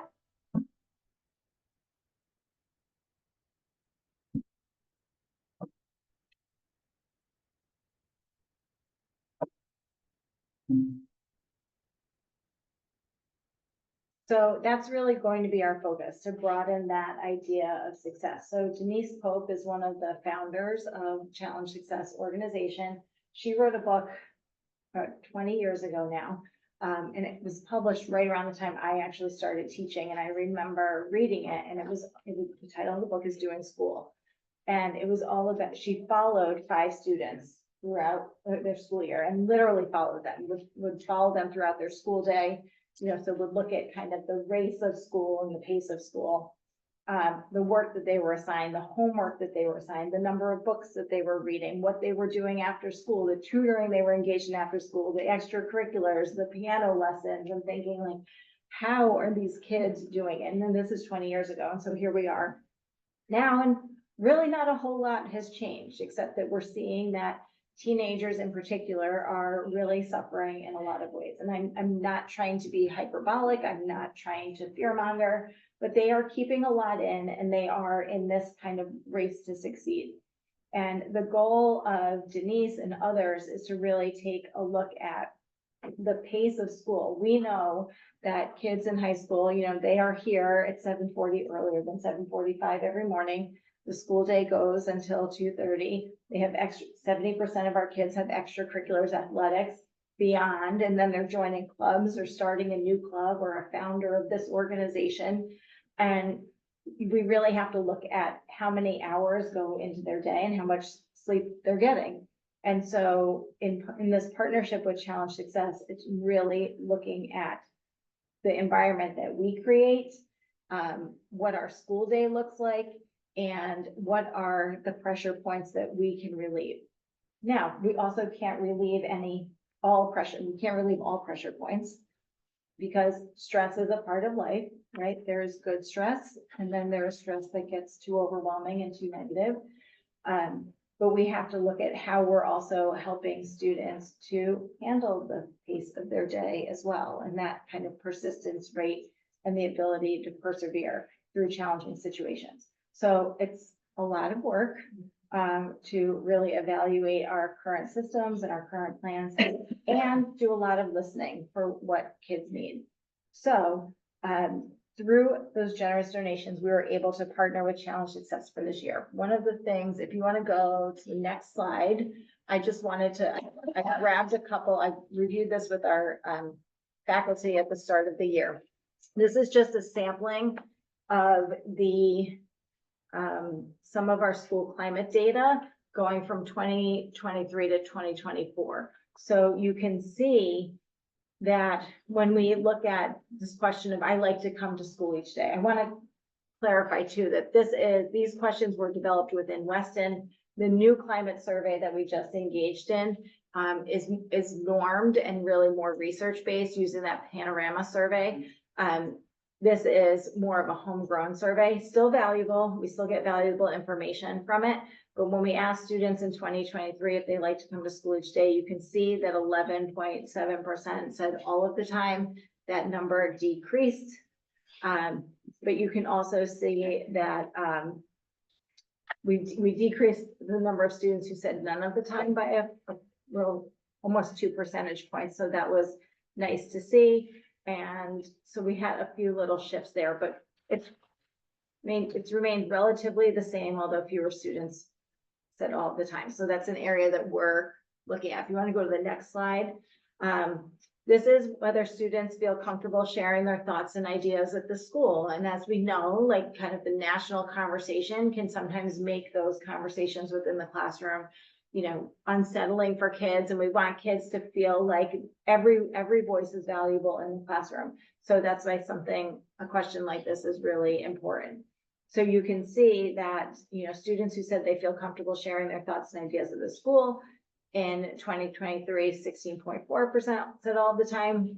E: So that's really going to be our focus, to broaden that idea of success. So Denise Pope is one of the founders of Challenge Success organization. She wrote a book about 20 years ago now, and it was published right around the time I actually started teaching. And I remember reading it, and the title of the book is Doing School. And it was all about, she followed 5 students throughout their school year and literally followed them, would follow them throughout their school day. You know, so would look at kind of the race of school and the pace of school, the work that they were assigned, the homework that they were assigned, the number of books that they were reading, what they were doing after school, the tutoring they were engaged in after school, the extracurriculars, the piano lessons, and thinking like, how are these kids doing it? And then this is 20 years ago. And so here we are now, and really not a whole lot has changed, except that we're seeing that teenagers in particular are really suffering in a lot of ways. And I'm not trying to be hyperbolic. I'm not trying to fearmonger, but they are keeping a lot in, and they are in this kind of race to succeed. And the goal of Denise and others is to really take a look at the pace of school. We know that kids in high school, you know, they are here at 7:40 earlier than 7:45 every morning. The school day goes until 2:30. They have 70% of our kids have extracurriculars, athletics, beyond, and then they're joining clubs or starting a new club or a founder of this organization. And we really have to look at how many hours go into their day and how much sleep they're getting. And so in this partnership with Challenge Success, it's really looking at the environment that we create, what our school day looks like, and what are the pressure points that we can relieve. Now, we also can't relieve all pressure. We can't relieve all pressure points because stress is a part of life, right? There's good stress, and then there's stress that gets too overwhelming and too negative. But we have to look at how we're also helping students to handle the pace of their day as well, and that kind of persistence rate and the ability to persevere through challenging situations. So it's a lot of work to really evaluate our current systems and our current plans and do a lot of listening for what kids need. So through those generous donations, we were able to partner with Challenge Success for this year. One of the things, if you want to go to the next slide, I just wanted to, I grabbed a couple, I reviewed this with our faculty at the start of the year. This is just a sampling of the some of our school climate data going from 2023 to 2024. So you can see that when we look at this question of I like to come to school each day, I want to clarify too that these questions were developed within Weston. The new climate survey that we just engaged in is normed and really more research-based using that panorama survey. This is more of a homegrown survey, still valuable. We still get valuable information from it. But when we asked students in 2023 if they like to come to school each day, you can see that 11.7% said all of the time. That number decreased. But you can also see that we decreased the number of students who said none of the time by a little, almost 2 percentage points. So that was nice to see. And so we had a few little shifts there, but it's remained relatively the same, although fewer students said all the time. So that's an area that we're looking at. If you want to go to the next slide, this is whether students feel comfortable sharing their thoughts and ideas at the school. And as we know, like kind of the national conversation can sometimes make those conversations within the classroom, you know, unsettling for kids, and we want kids to feel like every voice is valuable in the classroom. So that's why a question like this is really important. So you can see that, you know, students who said they feel comfortable sharing their thoughts and ideas at the school in 2023, 16.4% said all the time.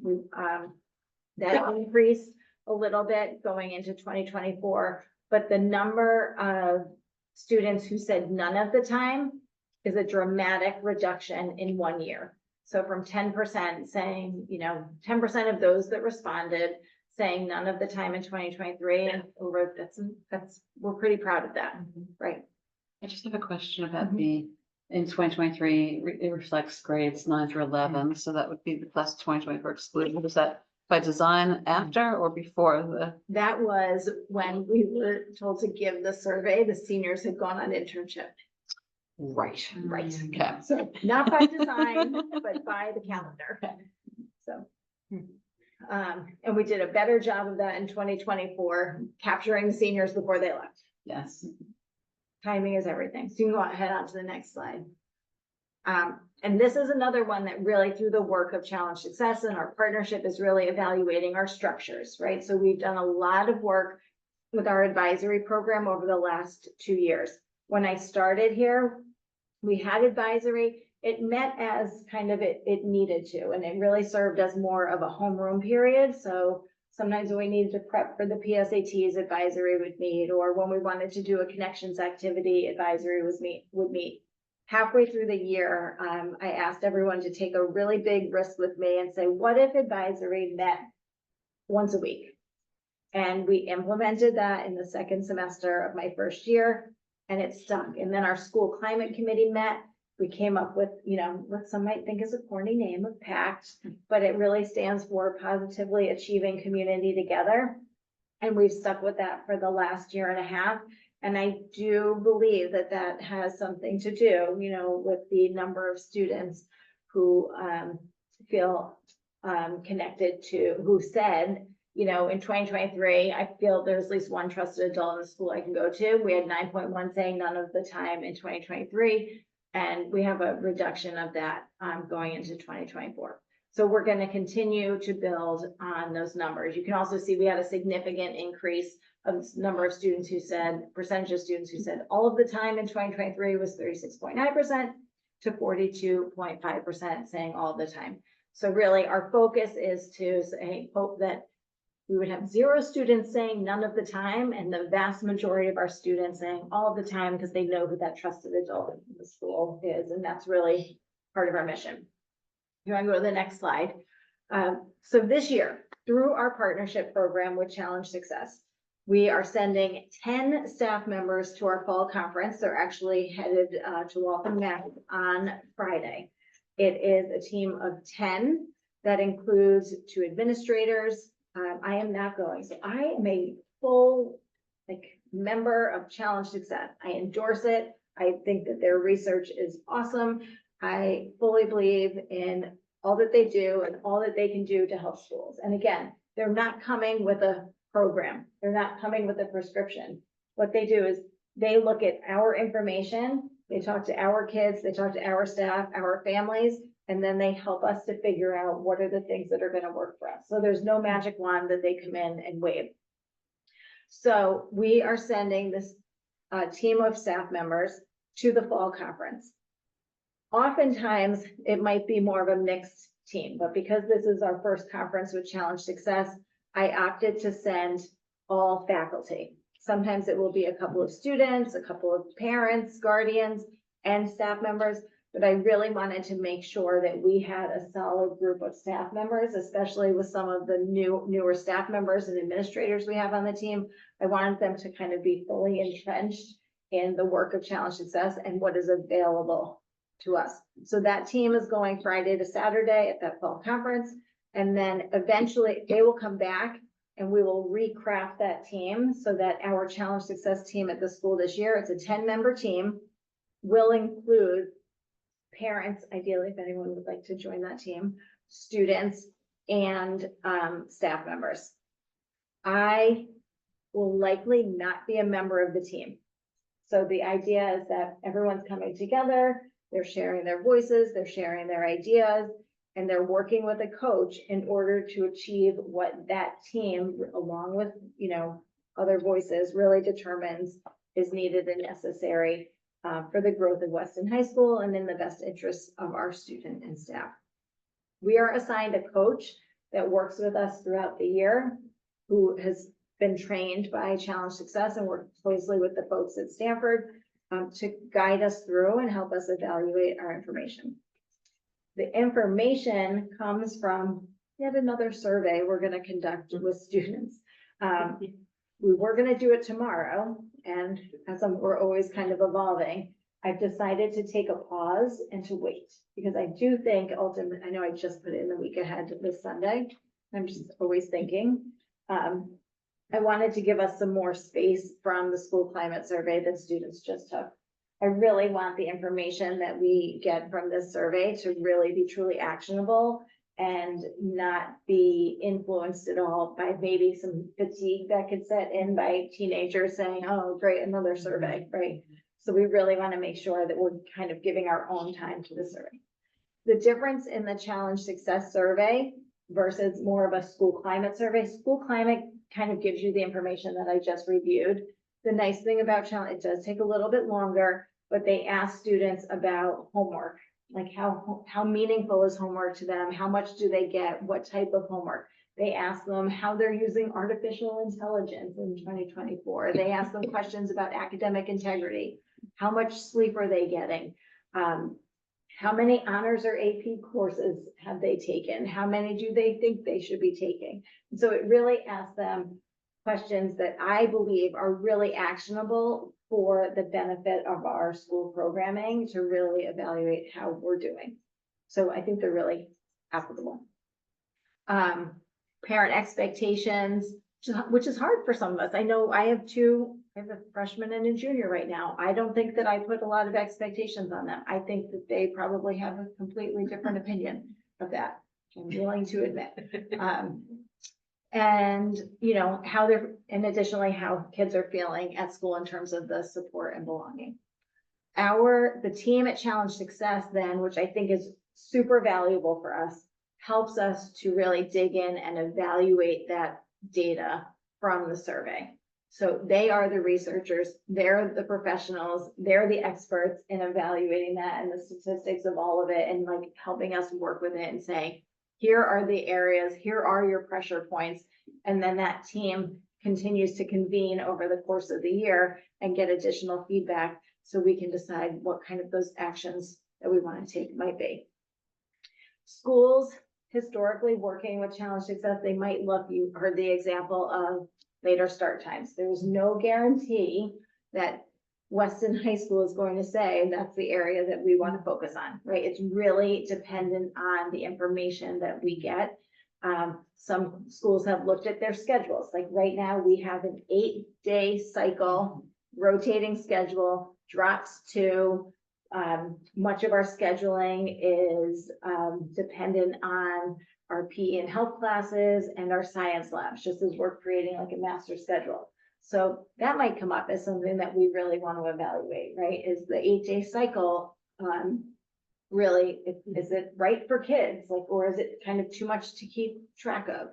E: That increased a little bit going into 2024, but the number of students who said none of the time is a dramatic reduction in 1 year. So from 10% saying, you know, 10% of those that responded saying none of the time in 2023, and we're pretty proud of that, right?
C: I just have a question about in 2023, it reflects grades 9 through 11. So that would be the class of 2024 excluded. Was that by design after or before
E: That was when we were told to give the survey, the seniors had gone on internship.
C: Right.
E: Okay. So not by design, but by the calendar. So, and we did a better job of that in 2024, capturing the seniors before they left.
C: Yes.
E: Timing is everything. So you can go ahead on to the next slide. And this is another one that really, through the work of Challenge Success and our partnership, is really evaluating our structures, right? So we've done a lot of work with our advisory program over the last 2 years. When I started here, we had advisory. It met as kind of it needed to, and it really served as more of a homeroom period. So sometimes when we needed to prep for the PSATs, advisory would meet, or when we wanted to do a connections activity, advisory would meet. Halfway through the year, I asked everyone to take a really big risk with me and say, what if advisory met once a week? And we implemented that in the second semester of my first year, and it stuck. And then our school climate committee met. We came up with, you know, what some might think is a corny name of PACT, but it really stands for Positively Achieving Community Together. And we've stuck with that for the last 1.5 years. And I do believe that that has something to do, you know, with the number of students who feel connected to, who said, you know, in 2023, I feel there's at least one trusted adult in the school I can go to. We had 9.1 saying none of the time in 2023, and we have a reduction of that going into 2024. So we're going to continue to build on those numbers. You can also see we had a significant increase of number of students who said, percentage of students who said all of the time in 2023 was 36.9% to 42.5% saying all the time. So really our focus is to say, hope that we would have 0 students saying none of the time, and the vast majority of our students saying all of the time because they know who that trusted adult in the school is. And that's really part of our mission. You want to go to the next slide? So this year, through our partnership program with Challenge Success, we are sending 10 staff members to our fall conference. They're actually headed to Waltham, Mass on Friday. It is a team of 10 that includes 2 administrators. I am not going. So I am a full member of Challenge Success. I endorse it. I think that their research is awesome. I fully believe in all that they do and all that they can do to help schools. And again, they're not coming with a program. They're not coming with a prescription. What they do is they look at our information, they talk to our kids, they talk to our staff, our families, and then they help us to figure out what are the things that are going to work for us. So there's no magic wand that they come in and wave. So we are sending this team of staff members to the fall conference. Oftentimes it might be more of a mixed team, but because this is our first conference with Challenge Success, I opted to send all faculty. Sometimes it will be a couple of students, a couple of parents, guardians, and staff members, but I really wanted to make sure that we had a solid group of staff members, especially with some of the newer staff members and administrators we have on the team. I wanted them to kind of be fully entrenched in the work of Challenge Success and what is available to us. So that team is going Friday to Saturday at that fall conference. And then eventually they will come back and we will recraft that team so that our Challenge Success team at the school this year, it's a 10-member team, will include parents, ideally, if anyone would like to join that team, students, and staff members. I will likely not be a member of the team. So the idea is that everyone's coming together, they're sharing their voices, they're sharing their ideas, and they're working with a coach in order to achieve what that team, along with, you know, other voices, really determines is needed and necessary for the growth of Weston High School and in the best interests of our student and staff. We are assigned a coach that works with us throughout the year, who has been trained by Challenge Success and worked closely with the folks at Stanford to guide us through and help us evaluate our information. The information comes from yet another survey we're going to conduct with students. We were going to do it tomorrow, and as we're always kind of evolving, I've decided to take a pause and to wait, because I do think ultimately, I know I just put it in the week ahead this Sunday. I'm just always thinking. I wanted to give us some more space from the school climate survey that students just took. I really want the information that we get from this survey to really be truly actionable and not be influenced at all by maybe some fatigue that could set in by teenagers saying, oh, great, another survey, right? So we really want to make sure that we're kind of giving our own time to the survey. The difference in the Challenge Success survey versus more of a school climate survey, school climate kind of gives you the information that I just reviewed. The nice thing about Challenge, it does take a little bit longer, but they ask students about homework. Like how meaningful is homework to them? How much do they get? What type of homework? They ask them how they're using artificial intelligence in 2024. They ask them questions about academic integrity. How much sleep are they getting? How many honors or AP courses have they taken? How many do they think they should be taking? And so it really asks them questions that I believe are really actionable for the benefit of our school programming to really evaluate how we're doing. So I think they're really applicable. Parent expectations, which is hard for some of us. I know I have a freshman and a junior right now. I don't think that I put a lot of expectations on them. I think that they probably have a completely different opinion of that. which I'm willing to admit. And, you know, how they're, and additionally, how kids are feeling at school in terms of the support and belonging. The team at Challenge Success then, which I think is super valuable for us, helps us to really dig in and evaluate that data from the survey. So they are the researchers, they're the professionals, they're the experts in evaluating that and the statistics of all of it and like helping us work with it and saying, here are the areas, here are your pressure points. And then that team continues to convene over the course of the year and get additional feedback so we can decide what kind of those actions that we want to take might be. Schools historically working with Challenge Success, they might look, you heard the example of later start times. There's no guarantee that Weston High School is going to say that's the area that we want to focus on, right? It's really dependent on the information that we get. Some schools have looked at their schedules. Like right now we have an 8-day cycle, rotating schedule, drops to much of our scheduling is dependent on our PE and health classes and our science labs, just as we're creating like a master schedule. So that might come up as something that we really want to evaluate, right? Is the 8-day cycle really, is it right for kids? Like, or is it kind of too much to keep track of?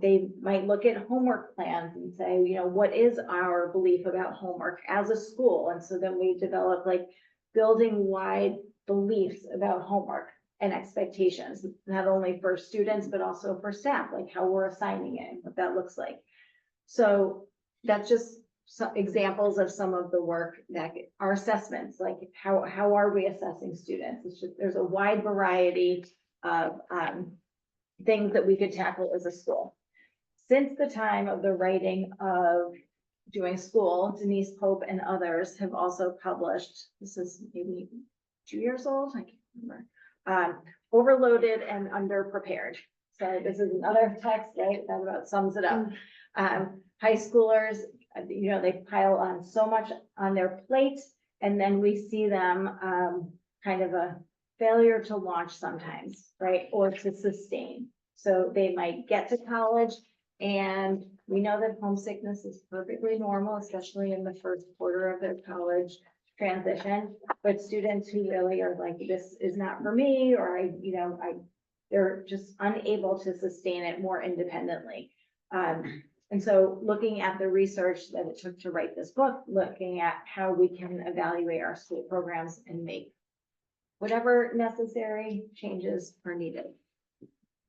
E: They might look at homework plans and say, you know, what is our belief about homework as a school? And so then we develop like building wide beliefs about homework and expectations, not only for students, but also for staff, like how we're assigning it, what that looks like. So that's just some examples of some of the work that our assessments, like how are we assessing students? It's just, there's a wide variety of things that we could tackle as a school. Since the time of the writing of Doing School, Denise Pope and others have also published, this is maybe 2 years old, I can't remember, Overloaded and Underprepared. So this is another text, right, that about sums it up. High schoolers, you know, they pile on so much on their plate, and then we see them kind of a failure to launch sometimes, right, or to sustain. So they might get to college, and we know that homesickness is perfectly normal, especially in the first quarter of their college transition. But students who really are like, this is not for me, or they're just unable to sustain it more independently. And so looking at the research that it took to write this book, looking at how we can evaluate our school programs and make whatever necessary changes are needed.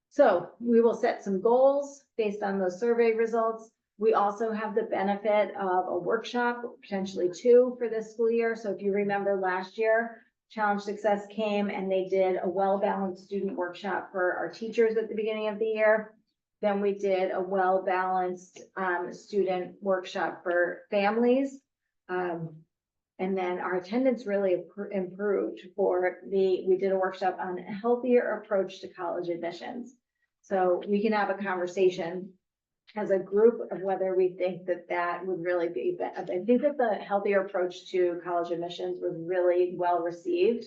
E: So we will set some goals based on those survey results. We also have the benefit of a workshop, potentially 2 for this school year. So if you remember last year, Challenge Success came and they did a well-balanced student workshop for our teachers at the beginning of the year. Then we did a well-balanced student workshop for families. And then our attendance really improved we did a workshop on a healthier approach to college admissions. So we can have a conversation as a group of whether we think that that would really be, I think that the healthier approach to college admissions was really well received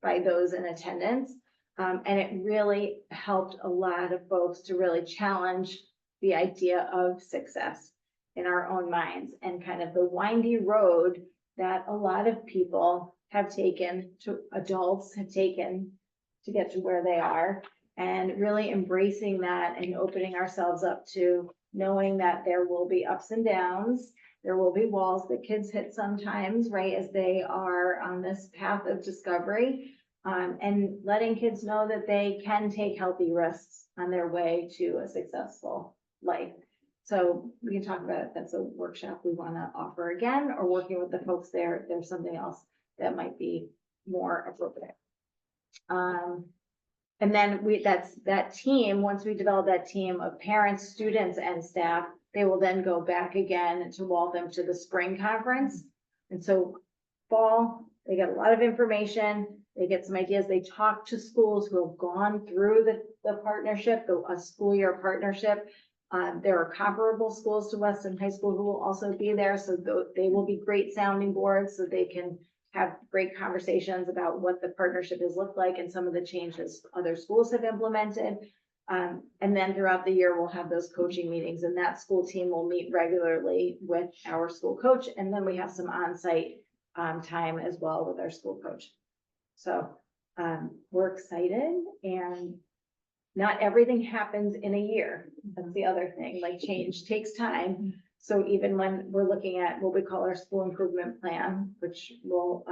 E: by those in attendance. And it really helped a lot of folks to really challenge the idea of success in our own minds and kind of the windy road that a lot of people have taken, adults have taken to get to where they are, and really embracing that and opening ourselves up to knowing that there will be ups and downs. There will be walls that kids hit sometimes, right, as they are on this path of discovery. And letting kids know that they can take healthy risks on their way to a successful life. So we can talk about if that's a workshop we want to offer again, or working with the folks there, if there's something else that might be more appropriate. And then that team, once we develop that team of parents, students, and staff, they will then go back again to Waltham to the spring conference. And so fall, they get a lot of information. They get some ideas. They talk to schools who have gone through the partnership, a school year partnership. There are comparable schools to Weston High School who will also be there. So they will be great sounding boards so they can have great conversations about what the partnership has looked like and some of the changes other schools have implemented. And then throughout the year, we'll have those coaching meetings, and that school team will meet regularly with our school coach. And then we have some on-site time as well with our school coach. So we're excited, and not everything happens in a year. That's the other thing, like change takes time. So even when we're looking at what we call our school improvement plan, which we'll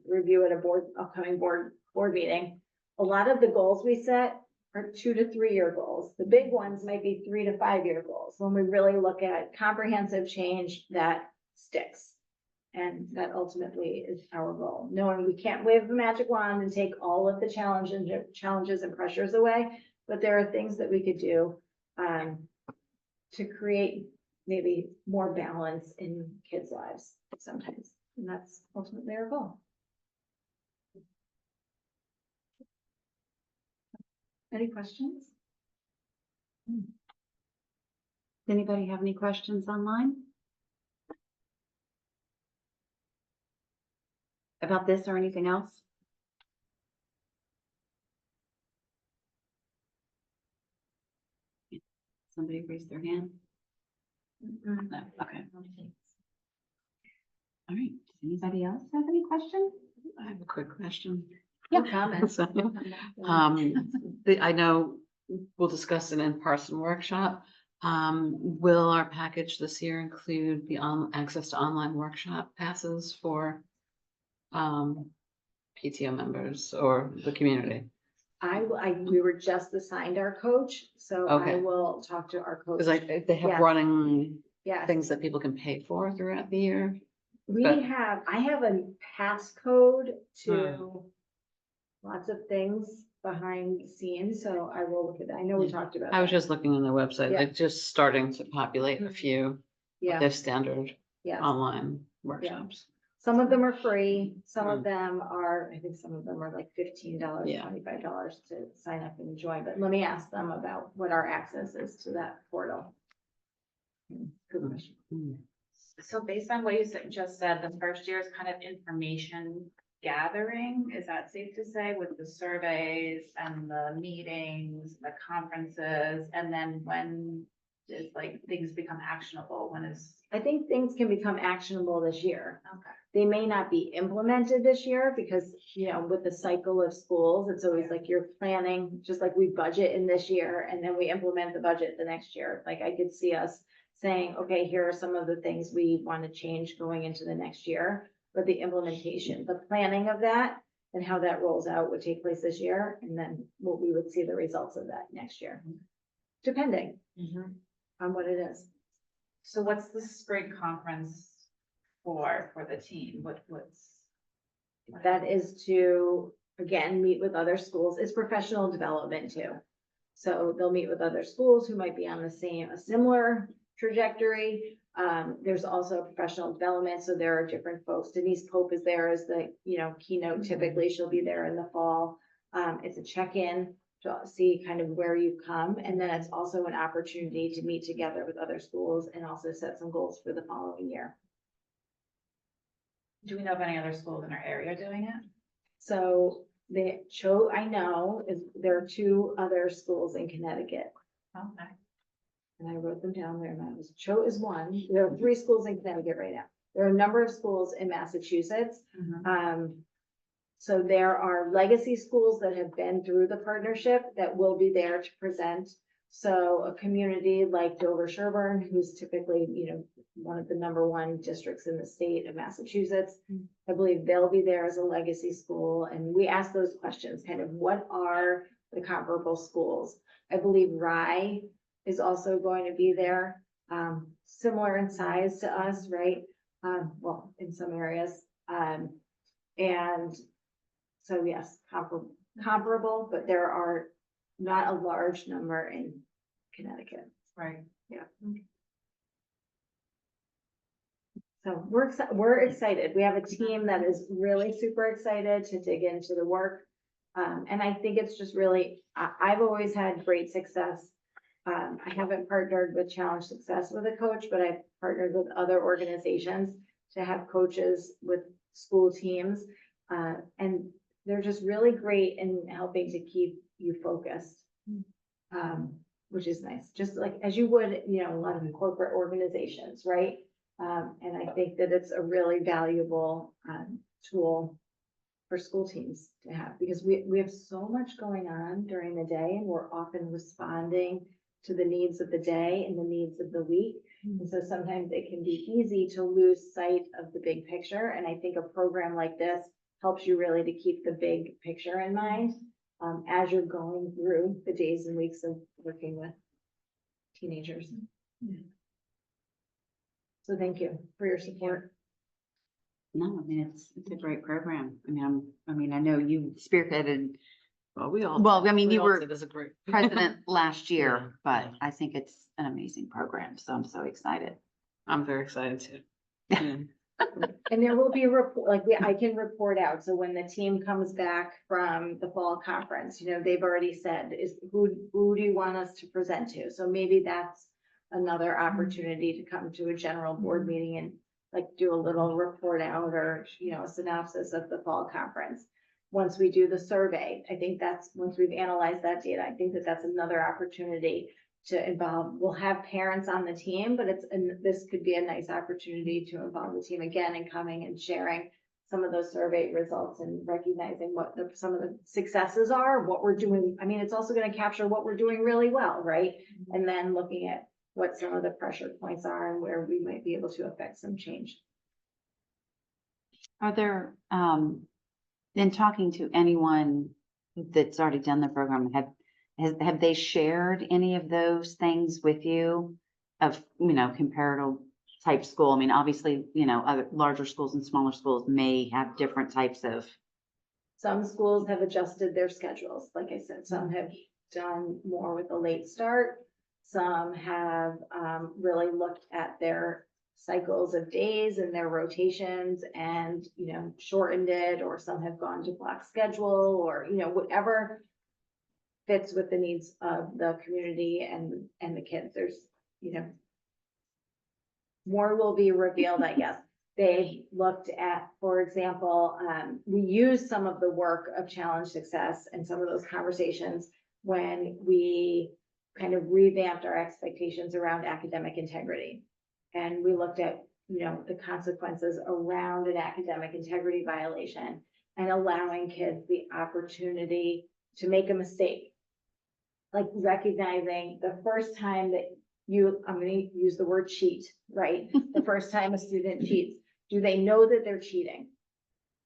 E: review at a upcoming board meeting, a lot of the goals we set are 2 to 3 year goals. The big ones might be 3 to 5 year goals. When we really look at comprehensive change that sticks. And that ultimately is our goal. Knowing we can't wave the magic wand and take all of the challenges and pressures away, but there are things that we could do to create maybe more balance in kids' lives sometimes. And that's ultimately our goal. Any questions?
D: Does anybody have any questions online? About this or anything else? Somebody raise their hand? No, okay. All right, does anybody else have any questions?
C: I have a quick question.
D: Yeah, comments.
C: I know we'll discuss an in-person workshop. Will our package this year include the access to online workshop passes for PTO members or the community?
E: We were just assigned our coach, so I
C: Okay.
E: will talk to our coach.
C: Because they have
E: Yes.
C: running
E: Yes.
C: things that people can pay for throughout the year.
E: I have a passcode to lots of things behind the scenes, so I will look at that. I know we talked about that.
C: I was just looking on their website,
E: Yeah.
C: like just starting to populate a few of
E: Yeah,
C: their standard
E: yeah.
C: online workshops.
E: Some of them are free, some of them are, I think some of them are like $15,
C: Yeah.
E: $25 to sign up and join, but let me ask them about what our access is to that portal. Good question.
B: So based on what you just said, the first year is kind of information gathering. Is that safe to say, with the surveys and the meetings, the conferences? And then when does like things become actionable? When is?
E: I think things can become actionable this year.
B: Okay.
E: They may not be implemented this year because, with the cycle of schools, it's always like you're planning, just like we budget in this year and then we implement the budget the next year. Like I could see us saying, okay, here are some of the things we want to change going into the next year. But the implementation, the planning of that and how that rolls out would take place this year. And then we would see the results of that next year, depending on what it is.
B: So what's the spring conference for the team? What's?
E: That is to, again, meet with other schools. It's professional development too. So they'll meet with other schools who might be on a similar trajectory. There's also professional development. So there are different folks. Denise Pope is there as the, keynote. Typically she'll be there in the fall. It's a check-in to see kind of where you've come. And then it's also an opportunity to meet together with other schools and also set some goals for the following year.
B: Do we know of any other schools in our area doing it?
E: So there are 2 other schools in Connecticut.
B: Okay.
E: And I wrote them down there. And Cho is one. There are 3 schools in Connecticut right now. There are a number of schools in Massachusetts. So there are legacy schools that have been through the partnership that will be there to present. So a community like Dover Sherburne, who's typically, one of the #1 districts in the state of Massachusetts, I believe they'll be there as a legacy school. And we ask those questions, kind of what are the comparable schools? I believe Rye is also going to be there, similar in size to us, right? Well, in some areas. And so yes, comparable, but there are not a large number in Connecticut.
B: Right.
E: Yeah. So we're excited. We have a team that is really super excited to dig into the work. And I think it's just really, I've always had great success. I haven't partnered with Challenge Success with a coach, but I've partnered with other organizations to have coaches with school teams. And they're just really great in helping to keep you focused. Which is nice, just like as you would, you know, a lot of corporate organizations, right? And I think that it's a really valuable tool for school teams to have, because we have so much going on during the day, and we're often responding to the needs of the day and the needs of the week. And so sometimes it can be easy to lose sight of the big picture. And I think a program like this helps you really to keep the big picture in mind as you're going through the days and weeks of working with teenagers. So thank you for your support.
D: No, I mean, it's a great program. I mean, I know you spearheaded, well, I mean,
C: we
D: you
C: all
D: were
C: did as a group.
D: president last year, but I think it's an amazing program, so I'm so excited.
C: I'm very excited too. Yeah.
E: And there will be a report, like I can report out. So when the team comes back from the fall conference, you know, they've already said, who do you want us to present to? So maybe that's another opportunity to come to a general board meeting and like do a little report out or, you know, a synopsis of the fall conference. Once we do the survey, I think that's, once we've analyzed that data, I think that that's another opportunity to involve. We'll have parents on the team, but this could be a nice opportunity to involve the team again and coming and sharing some of those survey results and recognizing what some of the successes are, what we're doing. I mean, it's also going to capture what we're doing really well, right? And then looking at what some of the pressure points are and where we might be able to affect some change.
D: Are there, in talking to anyone that's already done the program, have they shared any of those things with you of, you know, comparative type school? I mean, obviously, you know, other larger schools and smaller schools may have different types of.
E: Some schools have adjusted their schedules. Like I said, some have done more with a late start. Some have really looked at their cycles of days and their rotations and, you know, shortened it, or some have gone to block schedule, or, you know, whatever fits with the needs of the community and the kids. There's, you know, more will be revealed, I guess. They looked at, for example, we used some of the work of Challenge Success and some of those conversations when we kind of revamped our expectations around academic integrity. And we looked at, you know, the consequences around an academic integrity violation and allowing kids the opportunity to make a mistake. Like recognizing the first time that I'm going to use the word cheat, right? The first time a student cheats, do they know that they're cheating?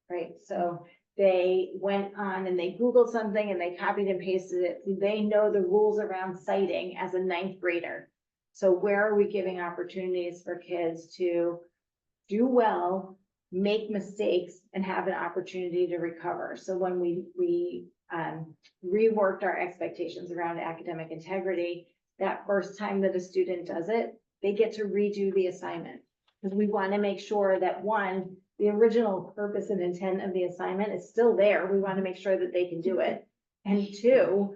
E: Right? So they went on and they Googled something and they copied and pasted it. Do they know the rules around citing as a 9th grader? So where are we giving opportunities for kids to do well, make mistakes, and have an opportunity to recover? So when we reworked our expectations around academic integrity, that first time that a student does it, they get to redo the assignment. Because we want to make sure that, one, the original purpose and intent of the assignment is still there. We want to make sure that they can do it. And two,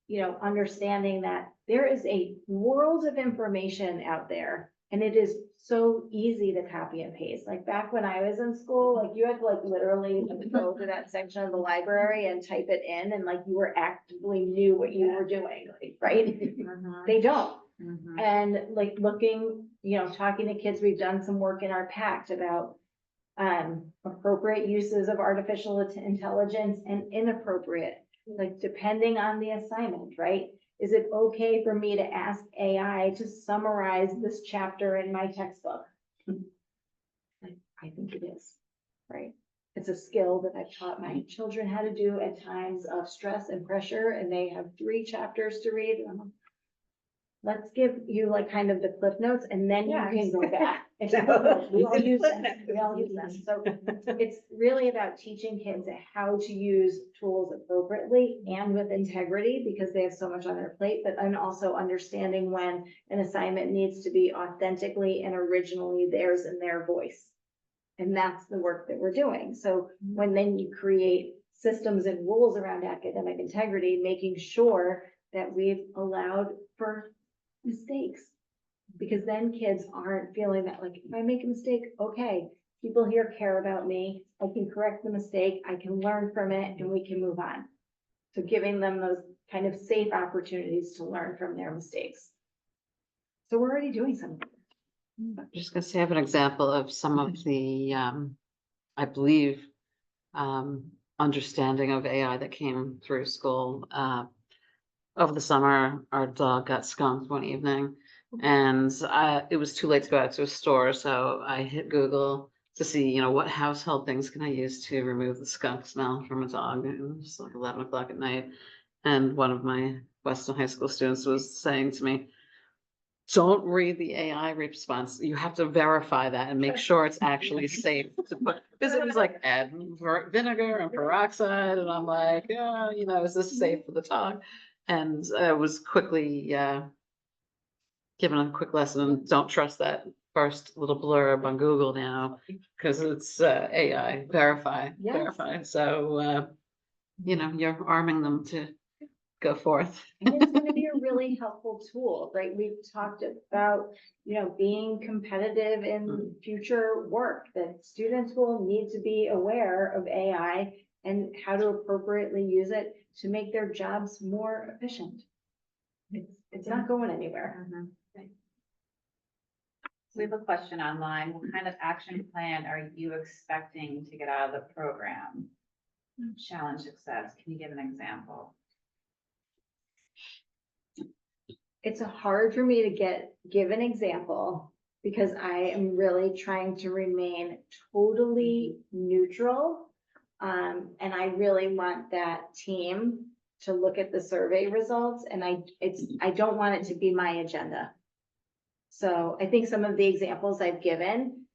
E: you know, understanding that there is a world of information out there, and it is so easy to copy and paste. Like back when I was in school, like you had to like literally go to that section of the library and type it in, and like you were actively knew what you were doing, like, right? They don't. And like looking, you know, talking to kids, we've done some work in our pact about appropriate uses of artificial intelligence and inappropriate, like depending on the assignment, right? Is it okay for me to ask AI to summarize this chapter in my textbook? I think it is, right? It's a skill that I've taught my children how to do at times of stress and pressure, and they have 3 chapters to read. Let's give you like kind of the cliff notes, and then you can go back. We all use them. We all use them. So it's really about teaching kids how to use tools appropriately and with integrity, because they have so much on their plate, but and also understanding when an assignment needs to be authentically and originally theirs in their voice. And that's the work that we're doing. So when then you create systems and rules around academic integrity, making sure that we've allowed for mistakes, because then kids aren't feeling that like, if I make a mistake, okay, people here care about me I can correct the mistake, I can learn from it, and we can move on. So giving them those kind of safe opportunities to learn from their mistakes. So we're already doing something.
C: I'm just gonna say, I have an example of some of the, I believe, understanding of AI that came through school. Over the summer, our dog got skunked one evening, and it was too late to go out to a store, so I hit Google to see, what household things can I use to remove the skunk smell from a dog. It was like 11 o'clock at night, and one of my Weston High School students was saying to me, don't read the AI response. You have to verify that and make sure it's actually safe to put, because it was like add vinegar and peroxide. And I'm like, is this safe for the dog? And I was quickly given a quick lesson. Don't trust that first little blurb on Google now, because it's AI, verify. So, you're arming them to go forth.
E: And it's gonna be a really helpful tool, right? We've talked about, being competitive in future work, that students will need to be aware of AI and how to appropriately use it to make their jobs more efficient. It's not going anywhere.
B: We have a question online. What kind of action plan are you expecting to get out of the program? Challenge success. Can you give an example?
E: It's hard for me to give an example because I am really trying to remain totally neutral. And I really want that team to look at the survey results, and I don't want it to be my agenda. So I think some of the examples I've given,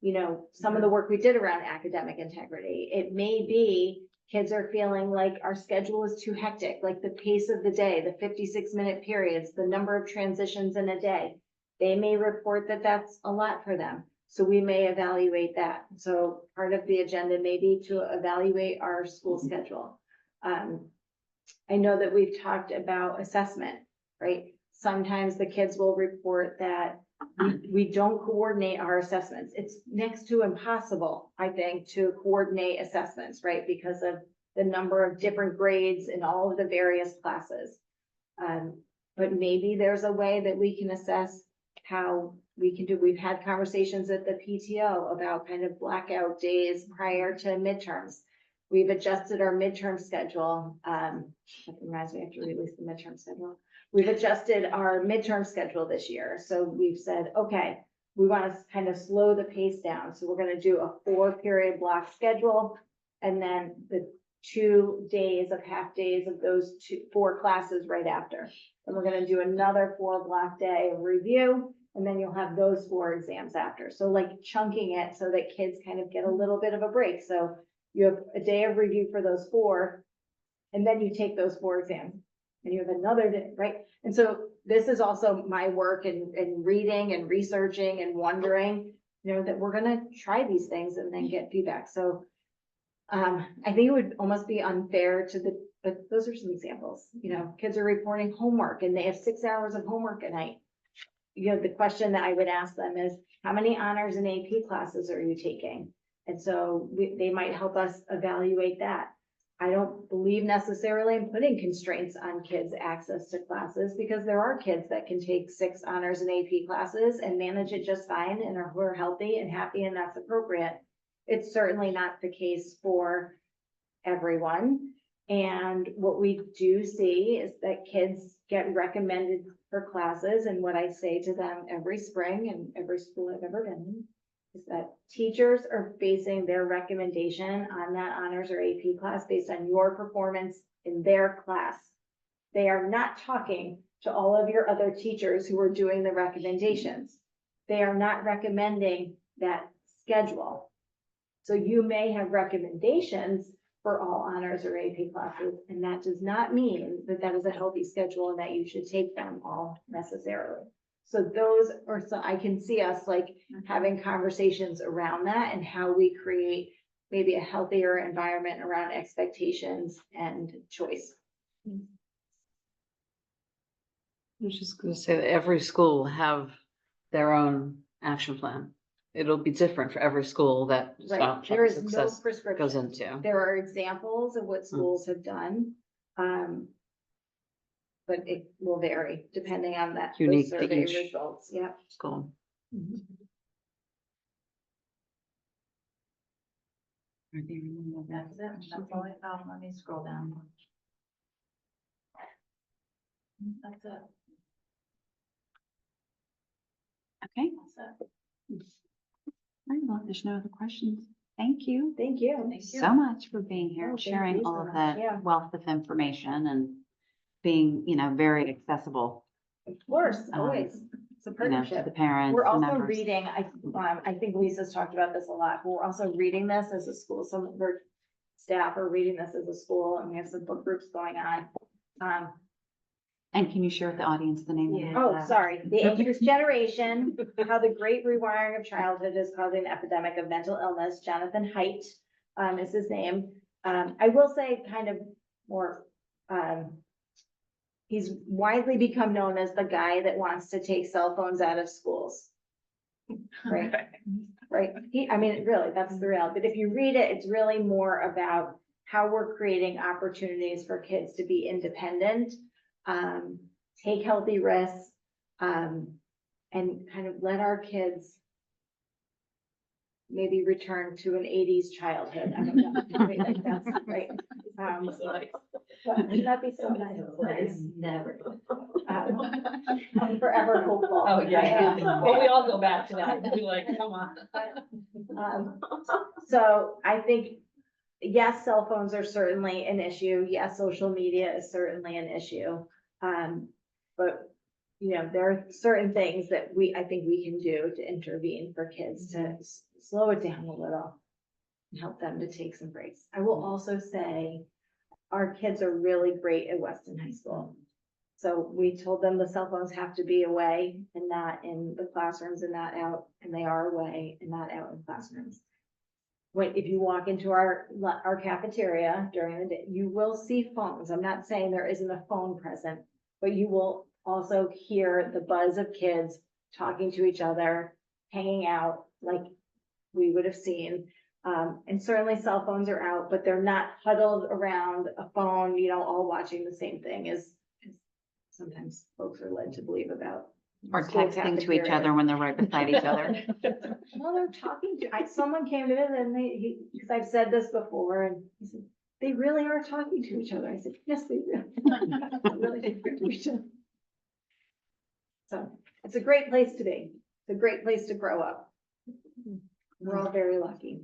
E: some of the work we did around academic integrity, it may be kids are feeling like our schedule is too hectic, like the pace of the day, the 56-minute periods, the number of transitions in a day. They may report that that's a lot for them. So we may evaluate that. So part of the agenda may be to evaluate our school schedule. I know that we've talked about assessment, right? Sometimes the kids will report that we don't coordinate our assessments. It's next to impossible, I think, to coordinate assessments, right? Because of the number of different grades in all of the various classes. But maybe there's a way that we can assess how we can do. We've had conversations at the PTO about kind of blackout days prior to midterms. We've adjusted our midterm schedule. That reminds me, I have to release the midterm schedule. We've adjusted our midterm schedule this year. So we've said, okay, we want to kind of slow the pace down. So we're going to do a 4-period block schedule, and then the 2 days of half days of those 4 classes right after. And we're going to do another 4-block day of review, and then you'll have those 4 exams after. So like chunking it so that kids kind of get a little bit of a break. So you have a day of review for those 4, and then you take those 4 exams. And you have another day, right? And so this is also my work in reading and researching and wondering, that we're gonna try these things and then get feedback. So I think it would almost be unfair but those are some examples. Kids are reporting homework and they have 6 hours of homework a night. The question that I would ask them is, how many honors and AP classes are you taking? And so they might help us evaluate that. I don't believe necessarily in putting constraints on kids' access to classes, because there are kids that can take 6 honors and AP classes and manage it just fine and who are healthy and happy, and that's appropriate. It's certainly not the case for everyone. And what we do see is that kids get recommended for classes. And what I say to them every spring and every school I've ever been in is that teachers are basing their recommendation on that honors or AP class based on your performance in their class. They are not talking to all of your other teachers who are doing the recommendations. They are not recommending that schedule. So you may have recommendations for all honors or AP classes, and that does not mean that that is a healthy schedule and that you should take them all necessarily. So so I can see us like having conversations around that and how we create maybe a healthier environment around expectations and choice.
C: I was just going to say that every school will have their own action plan. it'll be different for every school that
E: Right,
C: Child
E: there is no
C: Success goes
E: prescription.
C: into.
E: There are examples of what schools have done. But it will vary depending on that, those
C: Unique to
E: survey
C: each
E: results, yeah.
C: School.
B: That's it. That's all I found. Let me scroll down. That's it.
D: Okay.
B: That's it.
D: All right, well, if there's no other questions. Thank you
E: Thank you.
D: so much for being here,
E: Oh,
D: and
E: thank
D: sharing
E: you
D: all
E: so
D: of
E: much.
D: that
E: Yeah.
D: wealth of information and being, very accessible,
E: Of course,
D: Um,
E: always. It's a
D: to
E: partnership.
D: the parents,
E: We're
D: the
E: also
D: members.
E: reading, I think Lisa's talked about this a lot, but we're also reading this as a school. Some of our staff are reading this as a school, and we have some book groups going on.
D: And can you share with the audience the name of
E: Oh,
D: that?
E: sorry, the anxious generation, how the great rewiring of childhood is causing an epidemic of mental illness. Jonathan Haidt, is his name. I will say kind of more, he's widely become known as the guy that wants to take cell phones out of schools. Right? Right? Really, that's the reality. But if you read it, it's really more about how we're creating opportunities for kids to be independent, take healthy risks, and kind of let our kids maybe return to an 80s childhood. I don't know. Maybe that's right. Wouldn't that be so nice?
K: Never.
E: I'm forever hopeful.
K: Oh, yeah.
E: I
K: Well, we all go back to that. We're like, come on.
E: So I think, yes, cell phones are certainly an issue. Yes, social media is certainly an issue. But, there are certain things that I think we can do to intervene for kids to slow it down a little and help them to take some breaks. I will also say our kids are really great at Weston High School. So we told them the cell phones have to be away and not in the classrooms and not out, and they are away and not out in classrooms. If you walk into our cafeteria during the day, you will see phones. I'm not saying there isn't a phone present, but you will also hear the buzz of kids talking to each other, hanging out like we would have seen. And certainly cell phones are out, but they're not huddled around a phone, all watching the same thing as sometimes folks are led to believe about.
D: Or
E: school
D: texting to each
E: cafeteria.
D: other when they're right beside each other.
E: No, they're talking to, someone came to visit and because I've said this before, and he said, they really are talking to each other. I said, yes, they do. They really do talk to each other. So it's a great place to be. It's a great place to grow up. We're all very lucky.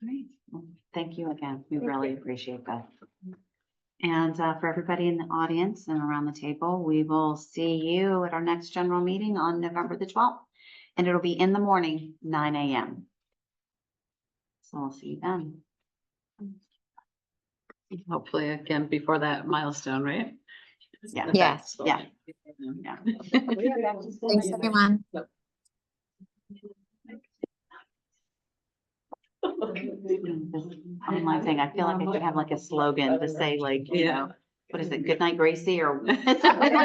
D: Great. Well, thank you again. We
E: Thank
D: really
E: you.
D: appreciate that. And for everybody in the audience and around the table, we will see you at our next general meeting on November the 12th. And it'll be in the morning, 9 a.m. So we'll see you then.
C: Hopefully again before that milestone, right?
D: Yeah.
H: Yes.
D: Yeah.
C: Yeah.
H: Thanks, everyone.
D: This online thing, I feel like I should have like a slogan to say like, what is it? Good night, Gracie, or